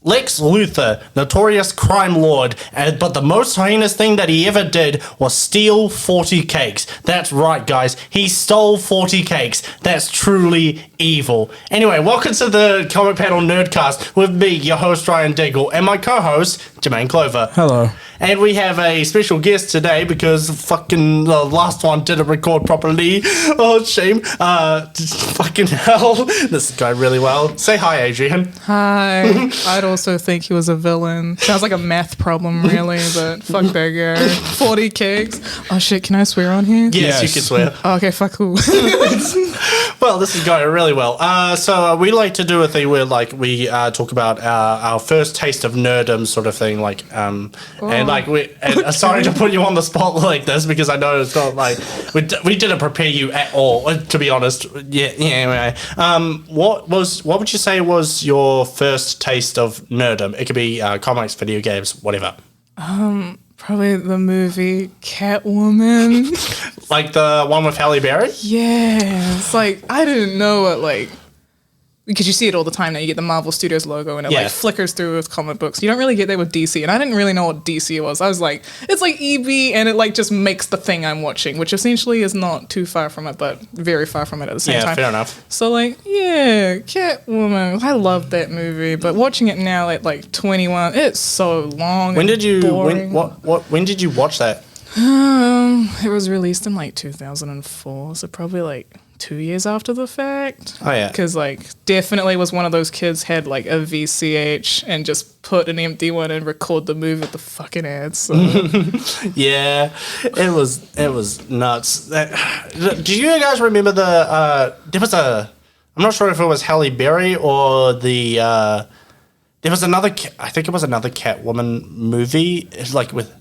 Lex Luthor, notorious crime lord, but the most heinous thing that he ever did was steal 40 cakes. That's right, guys. He stole 40 cakes. That's truly evil. Anyway, welcome to the Comic Panel Nerdcast with me, your host, Ryan Dingle, and my co-host, Jermaine Clover. Hello. And we have a special guest today because fucking the last one didn't record properly. Oh, shame. Fucking hell. This is going really well. Say hi, Adrian. Hi. I'd also think he was a villain. Sounds like a math problem, really, but fuck that guy. 40 cakes. Oh, shit. Can I swear on here? Yes. You can swear. Oh, okay, fuck who? Well, this is going really well. So we like to do a thing where, like, we talk about our first taste of nerdom sort of thing, like, and like sorry to put you on the spot like this because I know it's not like we didn't prepare you at all, to be honest. Yeah. Anyway, what would you say was your first taste of nerdom? It could be comics, video games, whatever. Probably the movie Catwoman. Like the one with Halle Berry? Yeah. It's like, I didn't know what, like, because you see it all the time now. You get the Marvel Studios logo and it like flickers through with comic books. You don't really get that with DC. And I didn't really know what DC was. I was like, it's like EB and it like just makes the thing I'm watching, which essentially is not too far from it, but very far from it at the same time. Yeah, fair enough. So like, yeah, Catwoman. I love that movie. But watching it now at like 21, it's so long. When did you boring. when did you watch that? It was released in like 2004, so probably like 2 years after the fact. Oh, yeah. Because, like, definitely was one of those kids had, like, a VCH and just put an empty one and record the movie with the fucking ads. So. Yeah, it was nuts. Do you guys remember there was I'm not sure if it was Halle Berry or there was another, I think it was another Catwoman movie, it's like with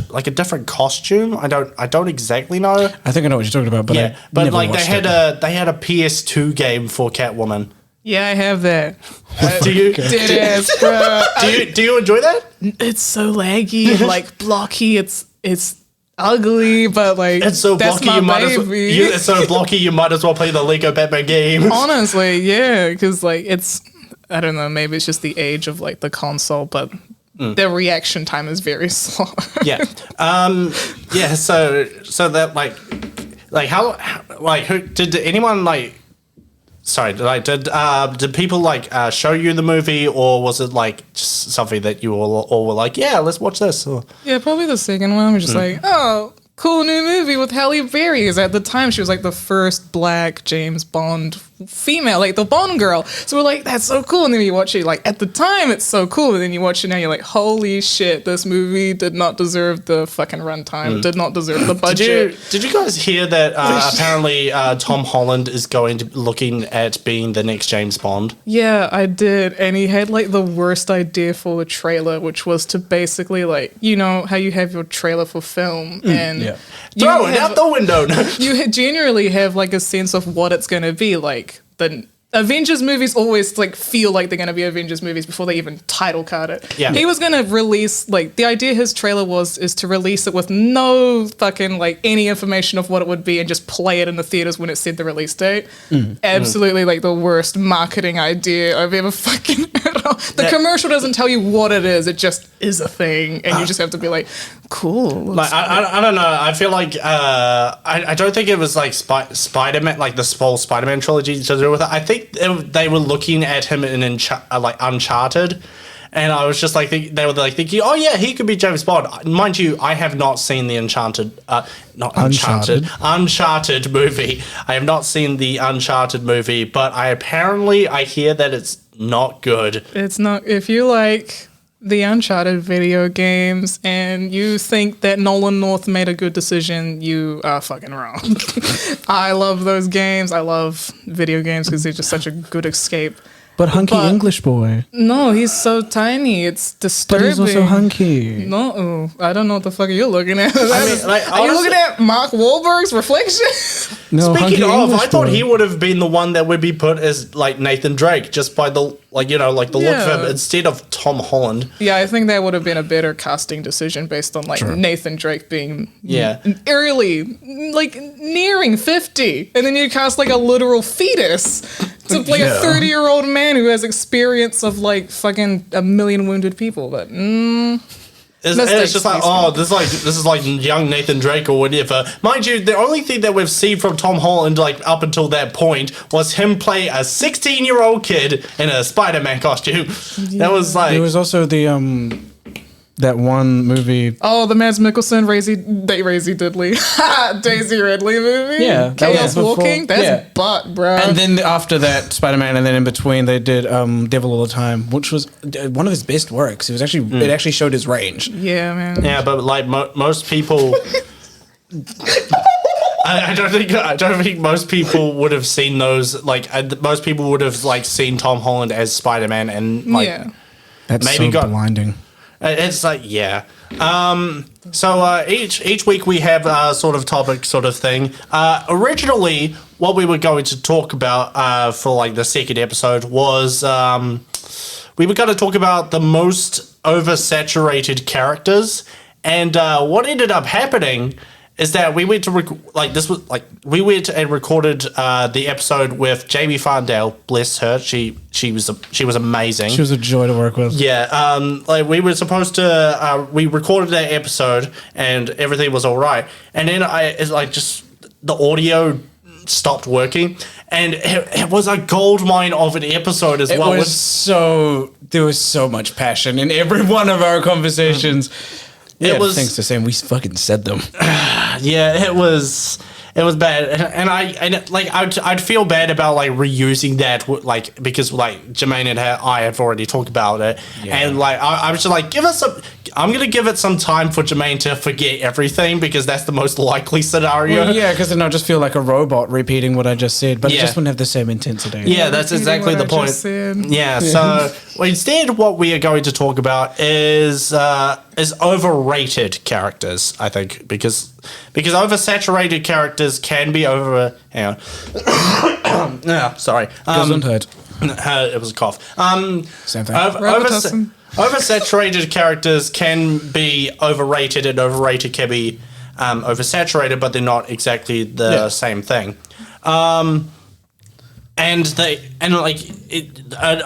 like a different costume. I don't exactly know. I think I know what you're talking about, but yeah, but like they had a PS2 game for Catwoman. Yeah, I have that. Do you? Dead ass, bro. Do you enjoy that? It's so laggy, like blocky. It's ugly, but like it's so that's blocky. my Baby. baby. It's so blocky. You might as well play the Lego Batman game. Honestly, yeah, because like it's, I don't know, maybe it's just the age of like the console, but the reaction time is very slow. Yeah. Yeah. So that like how like who did anyone like? Sorry, did people like show you the movie, or was it like just something that you all were like, yeah, let's watch this? Or? Yeah, probably the second one. We're just like, oh, cool new movie with Halle Berry. Because at the time she was like the first black James Bond female, like the Bond girl. So we're like, that's so cool. And then you watch it, like at the time it's so cool. And then you watch it now, you're like, holy shit, this movie did not deserve the fucking runtime. Did not deserve the budget. Did you guys hear that apparently Tom Holland is looking at being the next James Bond? Yeah, I did. And he had like the worst idea for the trailer, which was to basically like, you know how you have your trailer for film and throw it out the window. You generally have like a sense of what it's going to be like. The Avengers movies always like feel like they're going to be Avengers movies before they even title card it. Yeah. He was going to release, like, the idea his trailer is to release it with no fucking like any information of what it would be and just play it in the theaters when it said the release date. Absolutely like the worst marketing idea I've ever fucking heard of. The commercial doesn't tell you what it is, it just is a thing and you just have to be like, cool. Like I don't know. I feel like I don't think it was like Spider-Man, like the whole Spider-Man trilogy to do with it. I think they were looking at him in like Uncharted, and I was just like they were like thinking, oh yeah, he could be James Bond. Mind you, I have not seen the Uncharted movie. I have not seen the Uncharted movie, but I hear that it's not good. It's not. If you like the Uncharted video games and you think that Nolan North made a good decision, you are fucking wrong. I love those games. I love video games because they're just such a good escape. But English boy. No, he's so tiny. It's disturbing. But he's also hunky. No, I don't know what the fuck you're looking at. Are you looking at Mark Wahlberg's reflection? No, speaking of, English I thought boy. he would have been the one that would be put as like Nathan Drake, just by the look of him instead of Tom Holland. Yeah, I think that would have been a better casting decision based on like Nathan Drake being early, like nearing 50, and then you cast like a literal fetus to play a 30-year-old man who has experience of like fucking a million wounded people. But it's just like, oh, this is like young Nathan Drake or whatever. Mind you, the only thing that we've seen from Tom Holland, like up until that point, was him play a 16-year-old kid in a Spider-Man costume. That was like. There was also the that one movie. Oh, the Mads Mikkelsen, Daisy Ridley movie. Yeah, Chaos Walking. That's butt, bro. And then after that, Spider-Man, and then in between they did Devil All the Time, which was one of his best works. It was actually it actually showed his range. Yeah, man. Yeah, but like most people. I don't think most people would have seen those. Like most people would have like seen Tom Holland as Spider-Man, and like that's maybe so blinding. It's like, yeah. So each week we have a sort of topic sort of thing. Originally, what we were going to talk about for like the second episode was we were going to talk about the most oversaturated characters, and what ended up happening is that we went to we went and recorded the episode with Jamie Farndale. Bless her, she was amazing. She was a joy to work with. Yeah, like we were supposed to we recorded that episode and everything was all right, and then the audio stopped working, and it was a gold mine of an episode as well. There was so much passion in every one of our conversations. Yeah, it was things to say, and we fucking said them. Yeah, it was bad, and I'd feel bad about like reusing that, like because like Jermaine and I have already talked about it, and like I was just like, I'm gonna give it some time for Jermaine to forget everything because that's the most likely scenario. Well, yeah, because then I'll just feel like a robot repeating what I just said, but it just wouldn't have the same intensity. Yeah, that's exactly the point. Yeah, so instead, what we are going to talk about is overrated characters. I think because oversaturated characters can be over. Hang on. Yeah, sorry. Gesundheit. It was a cough. Same thing. Oversaturated characters can be overrated, and overrated can be oversaturated, but they're not exactly the same thing. An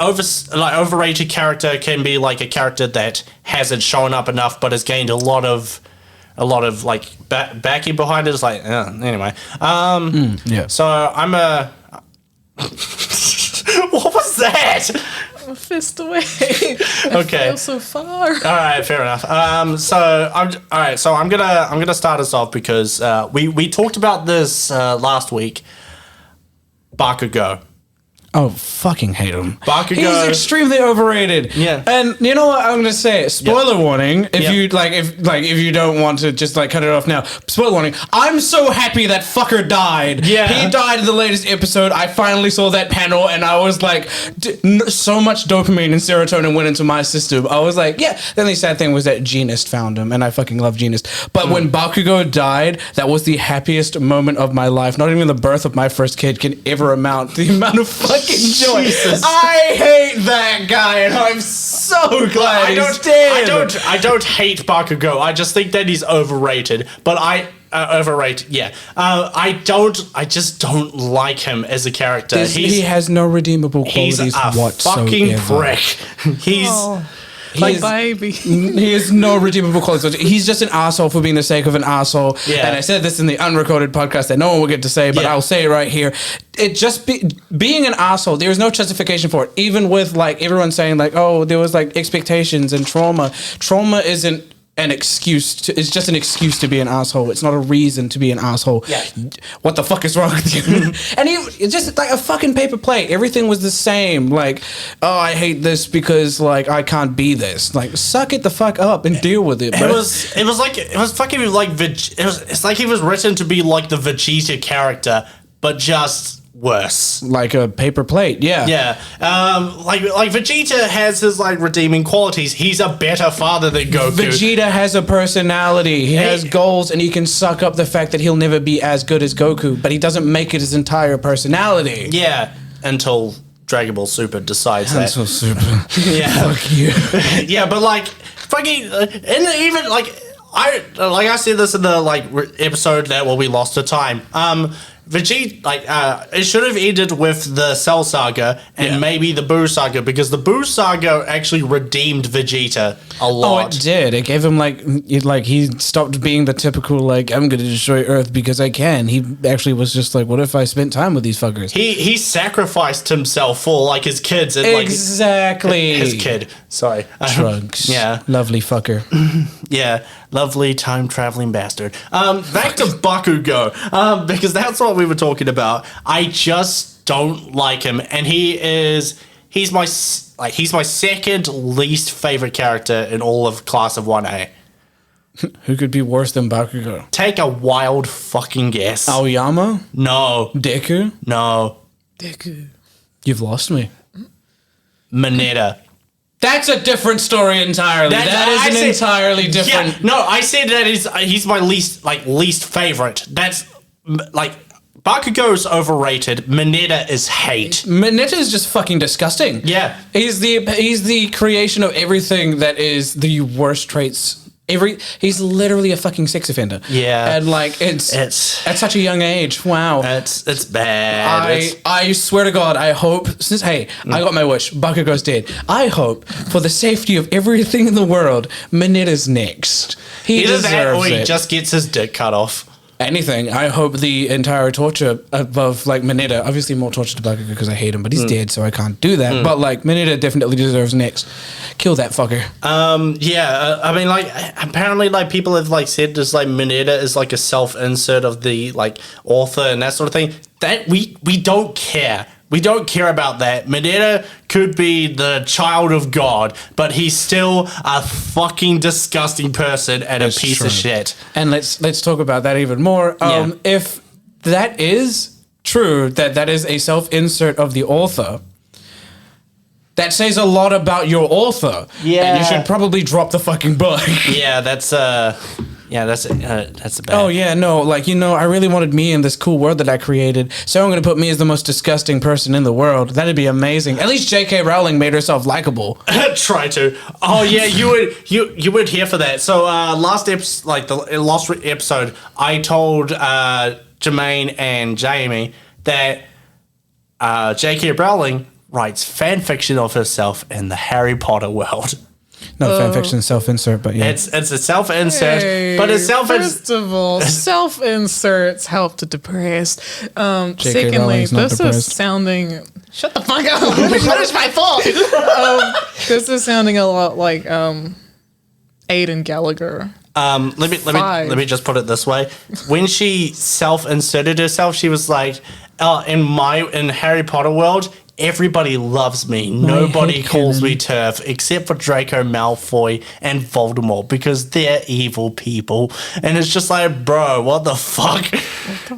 overrated character can be like a character that hasn't shown up enough, but has gained a lot of like backing behind it. It's like anyway. So I'm a. What was that? A fist away. Okay. Feel so far. All right, fair enough. So I'm gonna start us off because we talked about this last week. Bakugo. Oh, fucking hate him. Bakugo. He's extremely overrated. Yeah. And you know what I'm gonna say? Spoiler warning. If you don't want to just like cut it off now. Spoiler warning. I'm so happy that fucker died. Yeah. He died in the latest episode. I finally saw that panel and I was like, so much dopamine and serotonin went into my system. I was like, yeah. The only sad thing was that Genist found him, and I fucking love Genist. But when Bakugo died, that was the happiest moment of my life. Not even the birth of my first kid can ever amount the amount of fucking joy. Jesus. I hate that guy, and I'm so glad he's dead. I don't hate Bakugo. I just think that he's overrated. But overrated. Yeah. I just don't like him as a character. He has no redeemable qualities he's a whatsoever. fucking prick. He's. Like baby. He has no redeemable qualities. He's just an asshole for being the sake of an asshole. Yeah. And I said this in the unrecorded podcast that no one will get to say, but I'll say it right here. It just being an asshole, there is no justification for it. Even with like everyone saying like, oh, there was like expectations and trauma. Trauma isn't an excuse it's just an excuse to be an asshole. It's not a reason to be an asshole. Yeah. What the fuck is wrong with you? And it's just like a fucking paper plate. Everything was the same. Like, oh, I hate this because like I can't be this. Like, suck it the fuck up and deal with it. Bro. It's like it's like he was written to be like the Vegeta character, but just worse. Like a paper plate, yeah. Yeah. Like Vegeta has his like redeeming qualities. He's a better father than Goku. Vegeta has a personality. He has goals, and he can suck up the fact that he'll never be as good as Goku, but he doesn't make it his entire personality. Yeah, until Dragon Ball Super decides that. So super. Yeah. Fuck you. Yeah, but like fucking and even like I said this in the like episode that we lost to time. Vegeta, it should have ended with the Cell Saga and maybe the Boo Saga, because the Boo Saga actually redeemed Vegeta a lot. Oh, it did. It gave him he stopped being the typical I'm going to destroy Earth because I can. He actually was just like, what if I spent time with these fuckers? He sacrificed himself for his kids and exactly his kid. Sorry, drugs. Yeah, lovely fucker. Yeah, lovely time traveling bastard. Back to Bakugo, because that's what we were talking about. I just don't like him, and he's my second least favorite character in all of Class of 1A. Who could be worse than Bakugo? Take a wild fucking guess. Aoyama? No. Deku? No. Deku. You've lost me. Mineta. That's a different story entirely. That is entirely different. Yeah, no, I said that he's my least favorite. That's Bakugo's overrated. Mineta is hate. Mineta is just fucking disgusting. Yeah. He's the creation of everything that is the worst traits. He's literally a fucking sex offender. Yeah. And it's at such a young age. Wow. It's bad. I swear to God, I hope I got my wish. Bakugo's dead. I hope for the safety of everything in the world, Mineta's next. He Either deserves that or he it. just gets his dick cut off. Anything. I hope the entire torture above Mineta, obviously more torture to Bakugo because I hate him, but he's dead, so I can't do that. But Mineta definitely deserves next. Kill that fucker. Apparently people have said this Mineta is a self-insert of the author and that sort of thing. That we don't care. We don't care about that. Mineta could be the child of God, but he's still a fucking disgusting person and a piece of shit. And let's talk about that even more. If that is true, that is a self-insert of the author, that says a lot about your author. Yeah. And you should probably drop the fucking book. Yeah, that's a bad. Oh yeah, no, I really wanted me in this cool world that I created, so I'm gonna put me as the most disgusting person in the world. That'd be amazing. At least J.K. Rowling made herself likable. Try to. Oh yeah, you would here for that. So last episode, I told Jermaine and Jamie that J.K. Rowling writes fan fiction of herself in the Harry Potter world. No, fanfiction self-insert, but yeah. It's a self-insert, but it's First of all, self-inserts help to depress. Secondly, Rowling's not this depressed. is sounding... Shut the fuck up! What is my fault? This is sounding a lot like Aiden Gallagher. Let me just put it this way. When she self-inserted herself, she was like, in Harry Potter world, everybody loves me. Nobody calls me TERF except for Draco Malfoy and Voldemort because they're evil people. And it's just bro, what the fuck?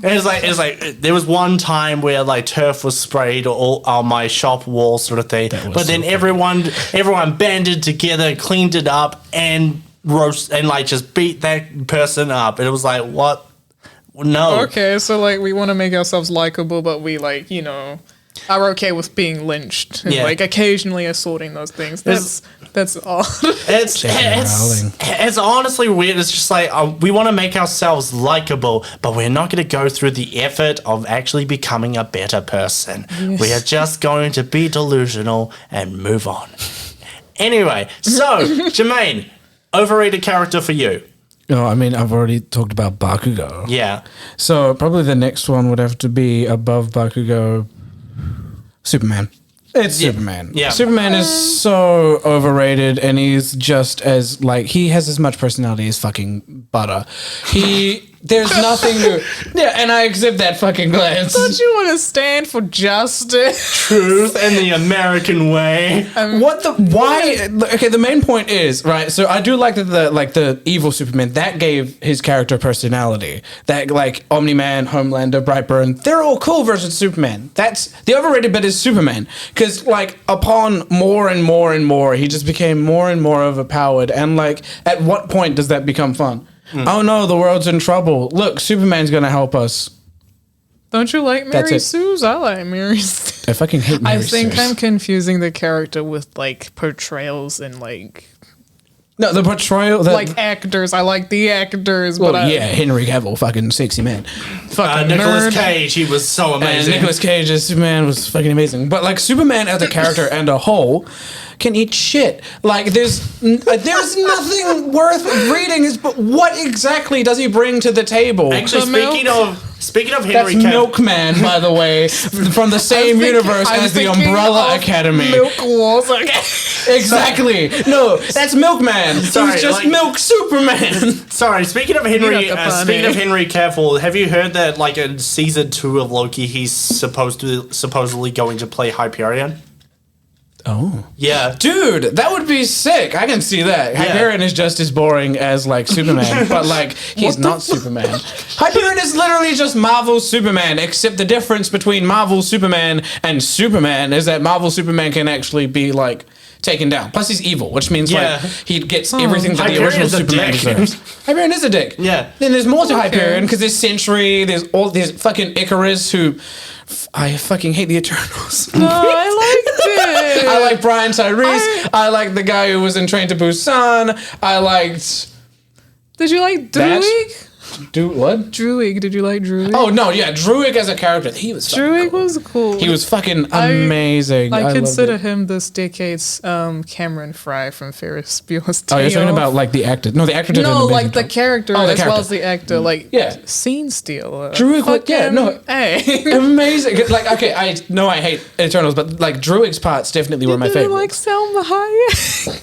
It's like there was one time where TERF was sprayed all on my shop wall sort of thing. But then everyone banded together, cleaned it up, and roast and just beat that person up. And it was what? No. Okay, so we want to make ourselves likable, but we are okay with being lynched and occasionally assaulting those things. That's all. It's honestly weird. It's just we want to make ourselves likable, but we're not going to go through the effort of actually becoming a better person. Yes. We are just going to be delusional and move on. Anyway, so Jermaine, overrated character for you. No, I've already talked about Bakugo. Yeah. So probably the next one would have to be above Bakugo. Superman. It's Superman. Yeah. Superman is so overrated, and he's just as he has as much personality as fucking butter. There's nothing to... Yeah, and I accept that fucking glance. Don't you want to stand for justice? Truth and the American way. Why? Okay, the main point is, right, so I do like that the evil Superman, that gave his character personality. That, Omni-Man, Homelander, Brightburn, they're all cool versions of Superman. That's... The overrated bit is Superman. Because, upon more and more and more, he just became more and more overpowered. And, at what point does that become fun? Oh no, the world's in trouble. Look, Superman's gonna help us. Don't you like Mary Sue's? I like Mary Sue. I fucking hate Mary Sue. I think I'm confusing the character with portrayals in No, the portrayal. Like actors, I like the actors. Well, but yeah, Henry Cavill, fucking sexy man. Fucking Nicolas nerd. Cage, he was so amazing. And Nicolas Cage as Superman was fucking amazing. But like Superman as a character and a whole can eat shit. Like there's nothing worth reading. But what exactly does he bring to the table? Actually, speaking of That's Henry Cavill, Milkman, by the way, from the same universe as the Umbrella Academy. Milk Wars. Okay. Exactly. No, that's Milkman. Sorry, He's just like- Milk Superman. sorry. Speaking of Henry Cavill, have you heard that like in season 2 of Loki, he's supposedly going to play Hyperion? Oh. Yeah. Dude, that would be sick. I can see that. Hyperion is just as boring as like Superman, but like he's not Superman. Hyperion is literally just Marvel's Superman, except the difference between Marvel's Superman and Superman is that Marvel's Superman can actually be like taken down. Plus he's evil, which means like he gets everything that the original Hyperion's a Superman dick. deserves. Hyperion is a dick. Yeah. Then there's more to Hyperion because there's Sentry, there's fucking Icarus who I fucking hate the Eternals. No, I liked it. I like Brian Tyrese. I like the guy who was in Train to Busan. I liked. Did you like Druig? What? Druig. Did you like Druig? Oh no, yeah, Druig as a character, he was. Druig Cool. was cool. He was fucking amazing. I loved consider it. him this decade's Cameron Fry from Ferris Bueller's Day Oh, you're talking Off. about like the actor? No, the actor did an No, amazing like the job. character Oh, the as well character. as the actor. Like, Yeah. scene stealer. Druig was- yeah, no. Hey. Amazing. Like, okay, I know I hate Eternals, but like Druig's parts definitely were my You didn't favorite. like Selma Hayek?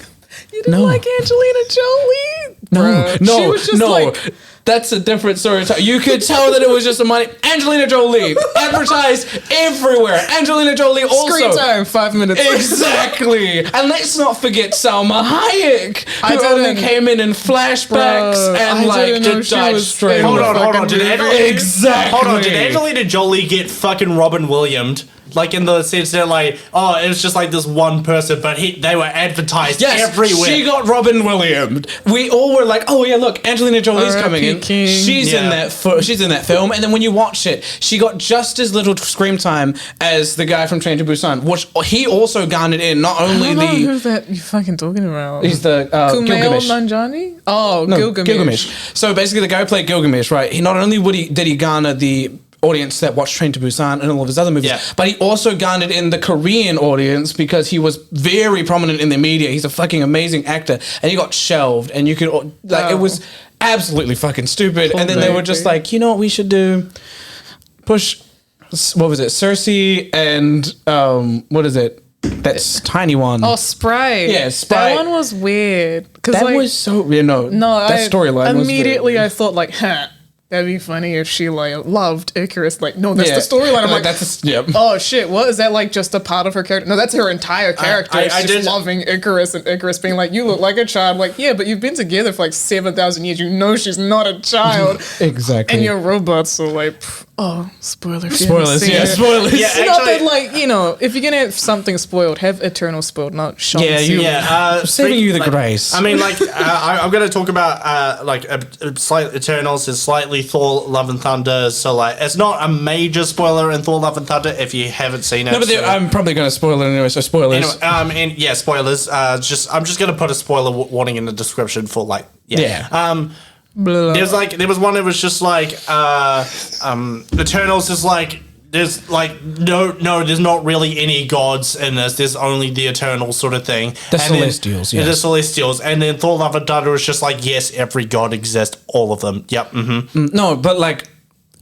You didn't No. like Angelina Jolie? Bruh, she was just like, that's a different story. You could tell that it was just a money. Angelina Jolie advertised everywhere. Angelina Jolie also. screen time, 5 minutes. Exactly. And let's not forget Salma Hayek, I who only didn't- came in flashbacks Bruh, and I like didn't know just she died was straight in away. the Hold on. fucking Did movie. Exactly. Hold on. Did Angelina Jolie get fucking Robin Williams? Like in the sense that like, oh, it was just like this one person, but they were advertised everywhere. She got Robin Williams. We all were like, "Oh yeah, look, Angelina Jolie's coming in. King. She's in that. She's in that film." And then when you watch it, she got just as little screen time as the guy from Train to Busan, which he also garnered in. Not I only don't know the who that you fucking talking about. he's the Kumail Gilgamesh. Nanjiani? Oh, No, Gilgamesh. So basically, the guy who played Gilgamesh, right? He not only did he garner the audience that watched Train to Busan and all of his other movies, but he also garnered in the Korean audience because he was very prominent in the media. He's a fucking amazing actor, and he got shelved, and you could it was absolutely fucking stupid. And then they were just like, you know what we should do? Push. What was it? Cersei and what is it? That's tiny one. Oh, Sprite. Yeah, Sprite. That one was weird. that was so no. That storyline was immediately very I thought like, that'd be funny if she like loved Icarus. Like, no, that's the storyline. I'm like, that's yep. oh shit, what is that like? Just a part of her character? No, that's her entire character. I It's just did- loving Icarus and Icarus being like, you look like a child. Like, yeah, but you've been together for like 7,000 years. You know she's not a child. Exactly. And you're robots, so like, spoiler. if you haven't Spoilers, seen yeah, it. spoilers. Yeah, It's not that actually- like, you know, if you're gonna have something spoiled, have Eternal spoiled, not Sean. Yeah, you- saving you the like, grace. I mean, like, I'm going to talk about like slight Eternals is slightly Thor: Love and Thunder. So like, it's not a major spoiler in Thor: Love and Thunder if you haven't seen it. No, but so- I'm probably going to spoil it anyway. So spoilers. Anyway, and yeah, spoilers. I'm just gonna put a spoiler warning in the description for like, Yeah. Blah. there was one that was just like, Eternals is like. There's like there's not really any gods in this. There's only the eternal sort of thing. The And Celestials, then, yes. the Celestials, and then Thor: Love and Thunder is just like, yes, every god exists, all of them. Yep. Mm-hmm. No, but like,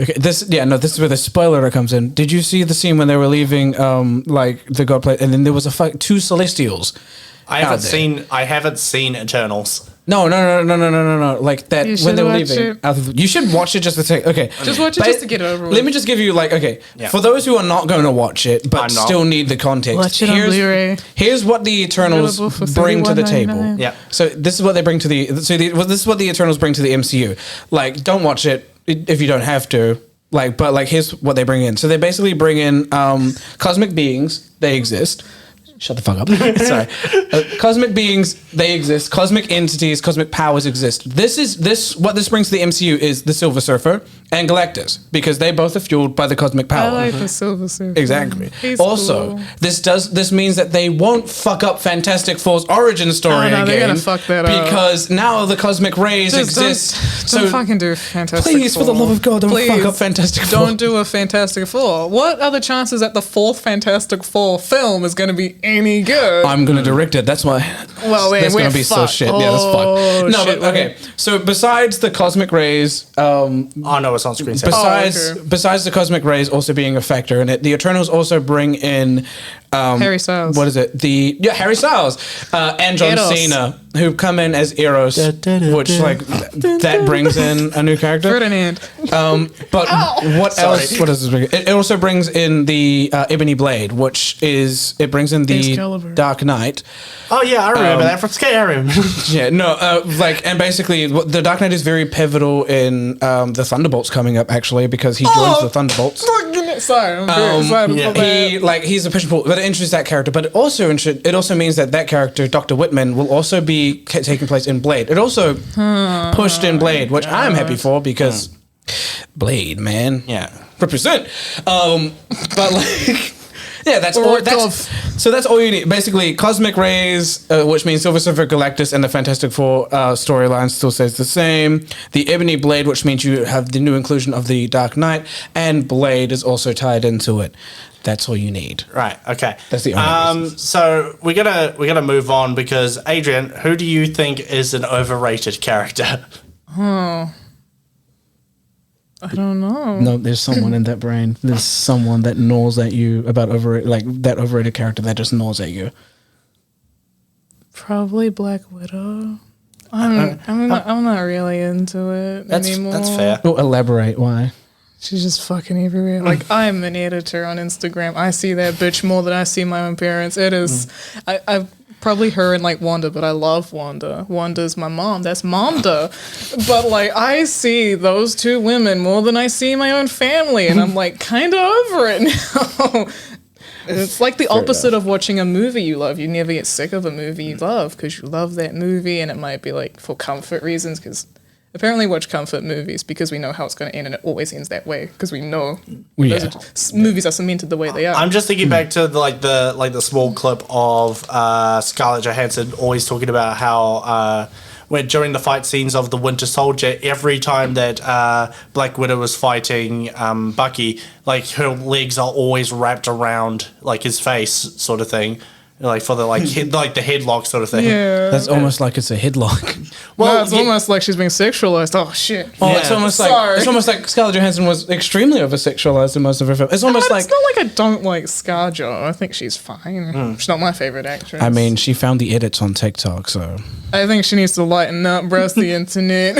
okay, this is where the spoiler comes in. Did you see the scene when they were leaving, like the god plate, and then there was a fight, two Celestials? I haven't seen Eternals. No. Like that You when they should were watch leaving. You should watch it just to say, okay. Just watch it just to get it over with. Let me just give you like, okay, Yeah. for those who are not going to watch it but I'm not. still need the context. Watch it on Blu-ray. Here's what the Eternals Available for bring to the table. $31.99. Yeah. So this is what they bring to the. This is what the Eternals bring to the MCU. Like, don't watch it if you don't have to. Like, but like, here's what they bring in. So they basically bring in cosmic beings. They exist. Shut the fuck up. Sorry. Cosmic beings, they exist. Cosmic entities, cosmic powers exist. What this brings to the MCU is the Silver Surfer and Galactus, because they both are fueled by the cosmic power. I like the Silver Surfer. Exactly. He's Also, cool. this means that they won't fuck up Fantastic Four's origin story Oh, no, again. they're gonna fuck that up. Because now the cosmic rays Just exist. Don't fucking do Fantastic please, Four. for the love of God, don't Please, fuck up Fantastic Four. Don't do a Fantastic Four. What are the chances that the fourth Fantastic Four film is going to be any good? I'm gonna direct it. That's why. Well, that's we're gonna be so fucked. shit. Yeah, that's fucked. No, shit, but okay. So besides the cosmic rays, Oh no, it's on screen. okay. besides the cosmic rays also being a factor in it, the Eternals also bring in Harry Styles. What is it? Harry Styles and John Eros. Cena, who come in as Eros, which like that brings in a new character. Ferdinand. But what else? What does this bring? It also brings in the Ebony Blade, it brings in the Excalibur. Dark Knight. Oh yeah, I remember that from Skyrim. Yeah, no, and basically the Dark Knight is very pivotal in the Thunderbolts coming up, actually, because he joins the Thunderbolts. Sorry, I'm very excited for that. He's a push and pull, but it introduces that character. But it also means that character, Dr. Whitman, will also be taking place in Blade. It also pushed in Blade, which I'm happy for because Blade, man, represent. But like. Yeah, that's all. So that's all you need. Basically, Cosmic Rays, which means Silver Surfer, Galactus, and the Fantastic Four storyline still stays the same. The Ebony Blade, which means you have the new inclusion of the Dark Knight, and Blade is also tied into it. That's all you need. Right. Okay. That's the only reason. So we're gonna move on because Adrian, who do you think is an overrated character? I don't know. No, there's someone in that brain. There's someone that gnaws at you about that overrated character that just gnaws at you. Probably Black Widow. I'm not really into it anymore. That's fair. Oh, elaborate. Why? She's just fucking everywhere. Like, I'm an editor on Instagram. I see that bitch more than I see my own parents. It is... I've probably her and, like, Wanda, but I love Wanda. Wanda's my mom. That's Momda. But, like, I see those two women more than I see my own family, and I'm, like, kind of over it now. It's like the opposite of watching a movie you love. You never get sick of a movie you love because you love that movie, and it might be, like, for comfort reasons, because... Apparently watch comfort movies because we know how it's going to end and it always ends that way because we know movies are cemented the way they are. I'm just thinking back to the small clip of Scarlett Johansson always talking about how when during the fight scenes of the Winter Soldier, every time that Black Widow was fighting Bucky, like her legs are always wrapped around like his face, sort of thing. Like for the the headlock sort of thing. Yeah. That's almost like it's a headlock. Well, no, it's almost like she's being sexualized. Oh shit. Oh, it's almost like Scarlett Johansson was extremely over sexualized in most of her films. It's almost like it's not like I don't like ScarJo. I think she's fine. She's not my favorite actress. I mean, she found the edits on TikTok, so I think she needs to lighten up, browse the internet.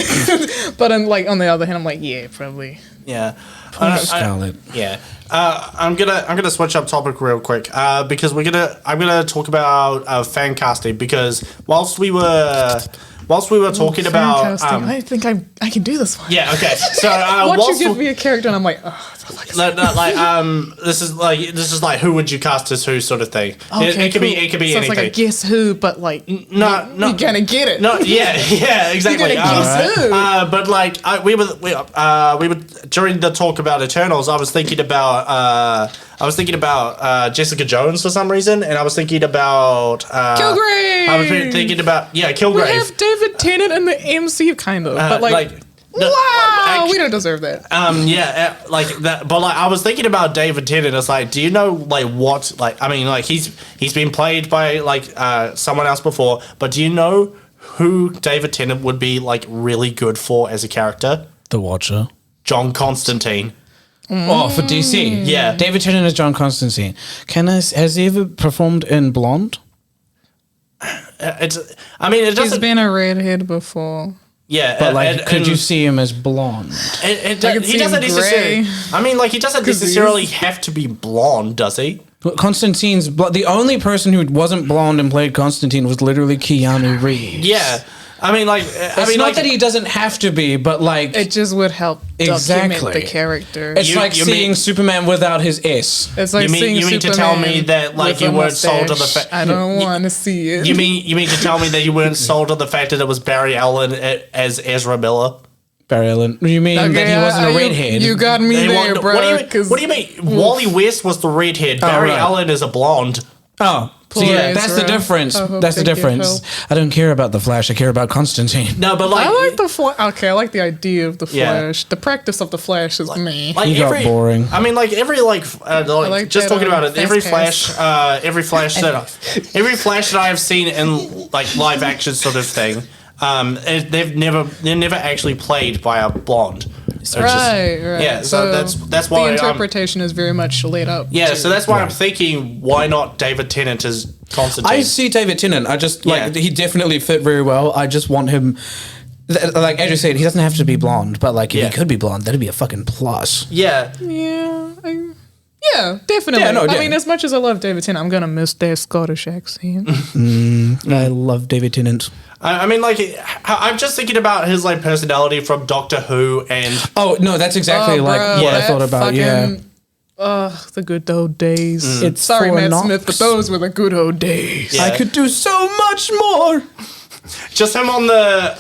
But on the other hand, I'm like, yeah, probably. Yeah. Scarlett. I'm gonna switch up topic real quick because I'm gonna talk about fan casting because whilst we were talking about I think I can do this one. Yeah, okay. So once you give me a character and I'm like, this is like who would you cast as who sort of thing. Okay, it could be so anything. It's like a guess who, but like no, you're gonna get it. No, yeah, exactly. You're gonna guess who. But like we were during the talk about Eternals, I was thinking about Jessica Jones for some reason, and I was thinking about Kilgrave. I was thinking about Kilgrave. We have David Tennant in the MCU, kind of, but wow, we don't deserve that. Like that. But like, I was thinking about David Tennant. It's like, do you know like what? Like, I mean, like he's been played by like someone else before. But do you know who David Tennant would be like really good for as a character? The Watcher, John Constantine. Oh, for DC, yeah. David Tennant is John Constantine. Has he ever performed in Blonde? It doesn't. He's been a redhead before. Yeah, but could you see him as blonde? He doesn't necessarily. I mean, like he doesn't necessarily have to be blonde, does he? Constantine's the only person who wasn't blonde and played Constantine was literally Keanu Reeves. Yeah. I mean, like, it's not that he doesn't have to be, but like it just would help document the character. It's like seeing Superman without his S. It's like seeing you mean to tell me that like you weren't sold on the fact? I don't want to see it. You mean to tell me that you weren't sold on the fact that it was Barry Allen as Ezra Miller? Barry Allen. You mean that he wasn't a redhead? You got me there, bro. What do you mean? Wally West was the redhead. Barry Allen is a blonde. Oh. So yeah, that's the difference. That's the difference. I don't care about the Flash. I care about Constantine. No, but like I like the Flash. Okay, I like the idea of the Flash. The practice of the Flash is me. Like he got boring. I mean, like every like just talking about it. Every Flash that I have seen in like live action sort of thing, they're never actually played by a blonde. Right. Yeah, so that's why the interpretation is very much laid up. Yeah, so that's why I'm thinking, why not David Tennant as Constantine? I see David Tennant. I just he definitely fit very well. I just want him, like Andrew said, he doesn't have to be blonde, but like if he could be blonde, that'd be a fucking plus. Yeah. Yeah, definitely. Yeah, I mean, as much as I love David Tennant, I'm gonna miss their Scottish accent. I love David Tennant. I mean, like, I'm just thinking about his like personality from Doctor Who and. Oh no, that's exactly what I thought about. The good old days. It's sorry, Matt knocks. Smith, but those were the good old days. Yeah. I could do so much more. Just him on the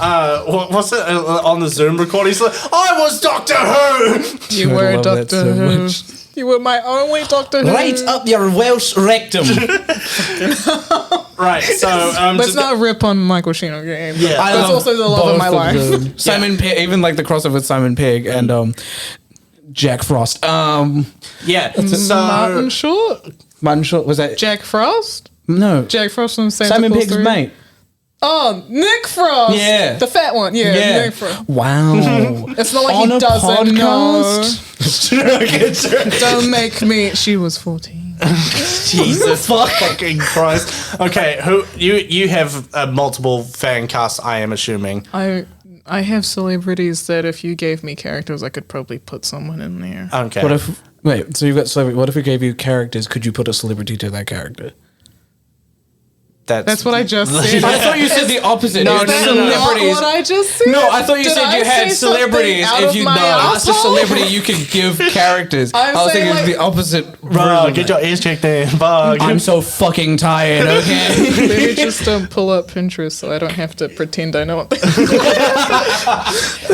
what's it on the Zoom recording? He's like, "I was Doctor Who." You were Doctor Who. You were my only Doctor Who. Right up your Welsh rectum. Right, so let's not rip on Michael Sheen, okay? Yeah, that's also the love of my life. Simon Pegg, even like the crossover with Simon Pegg and Jack Frost. Yeah, so Martin Short was that Jack Frost? No, Jack Frost from Santa Simon Claus Pegg's 3? mate. Oh, Nick Frost. Yeah, the fat one. Yeah. Nick Frost. Wow. It's not like on he doesn't know. podcast? Don't make me. She was 14. Jesus fucking Christ. Okay, who you have a multiple fan cast, I am assuming. I have celebrities that if you gave me characters, I could probably put someone in there. Okay. What if so you've got celebrity? What if we gave you characters? Could you put a celebrity to that character? That's what I just said. I thought you said the opposite. No, that's not what I just said. No, I thought you Did said I you had say celebrities. something out If you of my that's a asshole? celebrity you could give characters. I was saying, thinking like- the opposite. Bro, get your ears checked in. Bug. I'm so fucking tired. Okay. Let me just pull up Pinterest so I don't have to pretend I know what they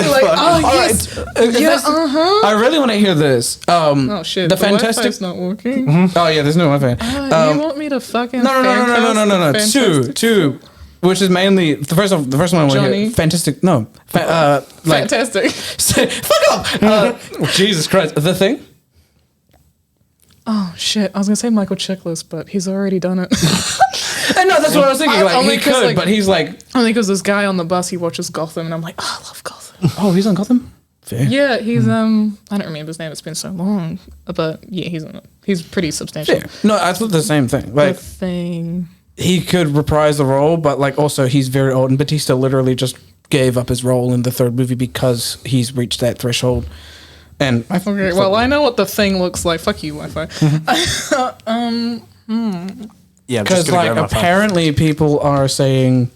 like, oh, yes. I really want to hear this. Oh, shit. The Fantastic. Wi-Fi's not working. Oh yeah, there's no Wi-Fi. You want me to fucking No. Two. Which is mainly the first one. I want to Johnny. hear. Fantastic. No. Fantastic. Fuck off. Jesus Christ. The Thing. Oh, shit. I was going to say Michael Chiklis, but he's already done it. And no, that's what I was thinking. Like only he 'cause, could, like- but he's like, Only because this guy on the bus, he watches Gotham, and I'm like, oh, I love Gotham. oh, he's on Gotham. Fair. Yeah, he's, I don't remember his name. It's been so long. But, yeah, he's pretty substantial. Fair. No, I thought the same thing. The Like Thing. he could reprise the role, but like also he's very old, and Batista literally just gave up his role in the third movie because he's reached that threshold. And Okay, well, I know what The Thing looks like. Fuck you, Wi-Fi. Yeah, because like apparently people are saying,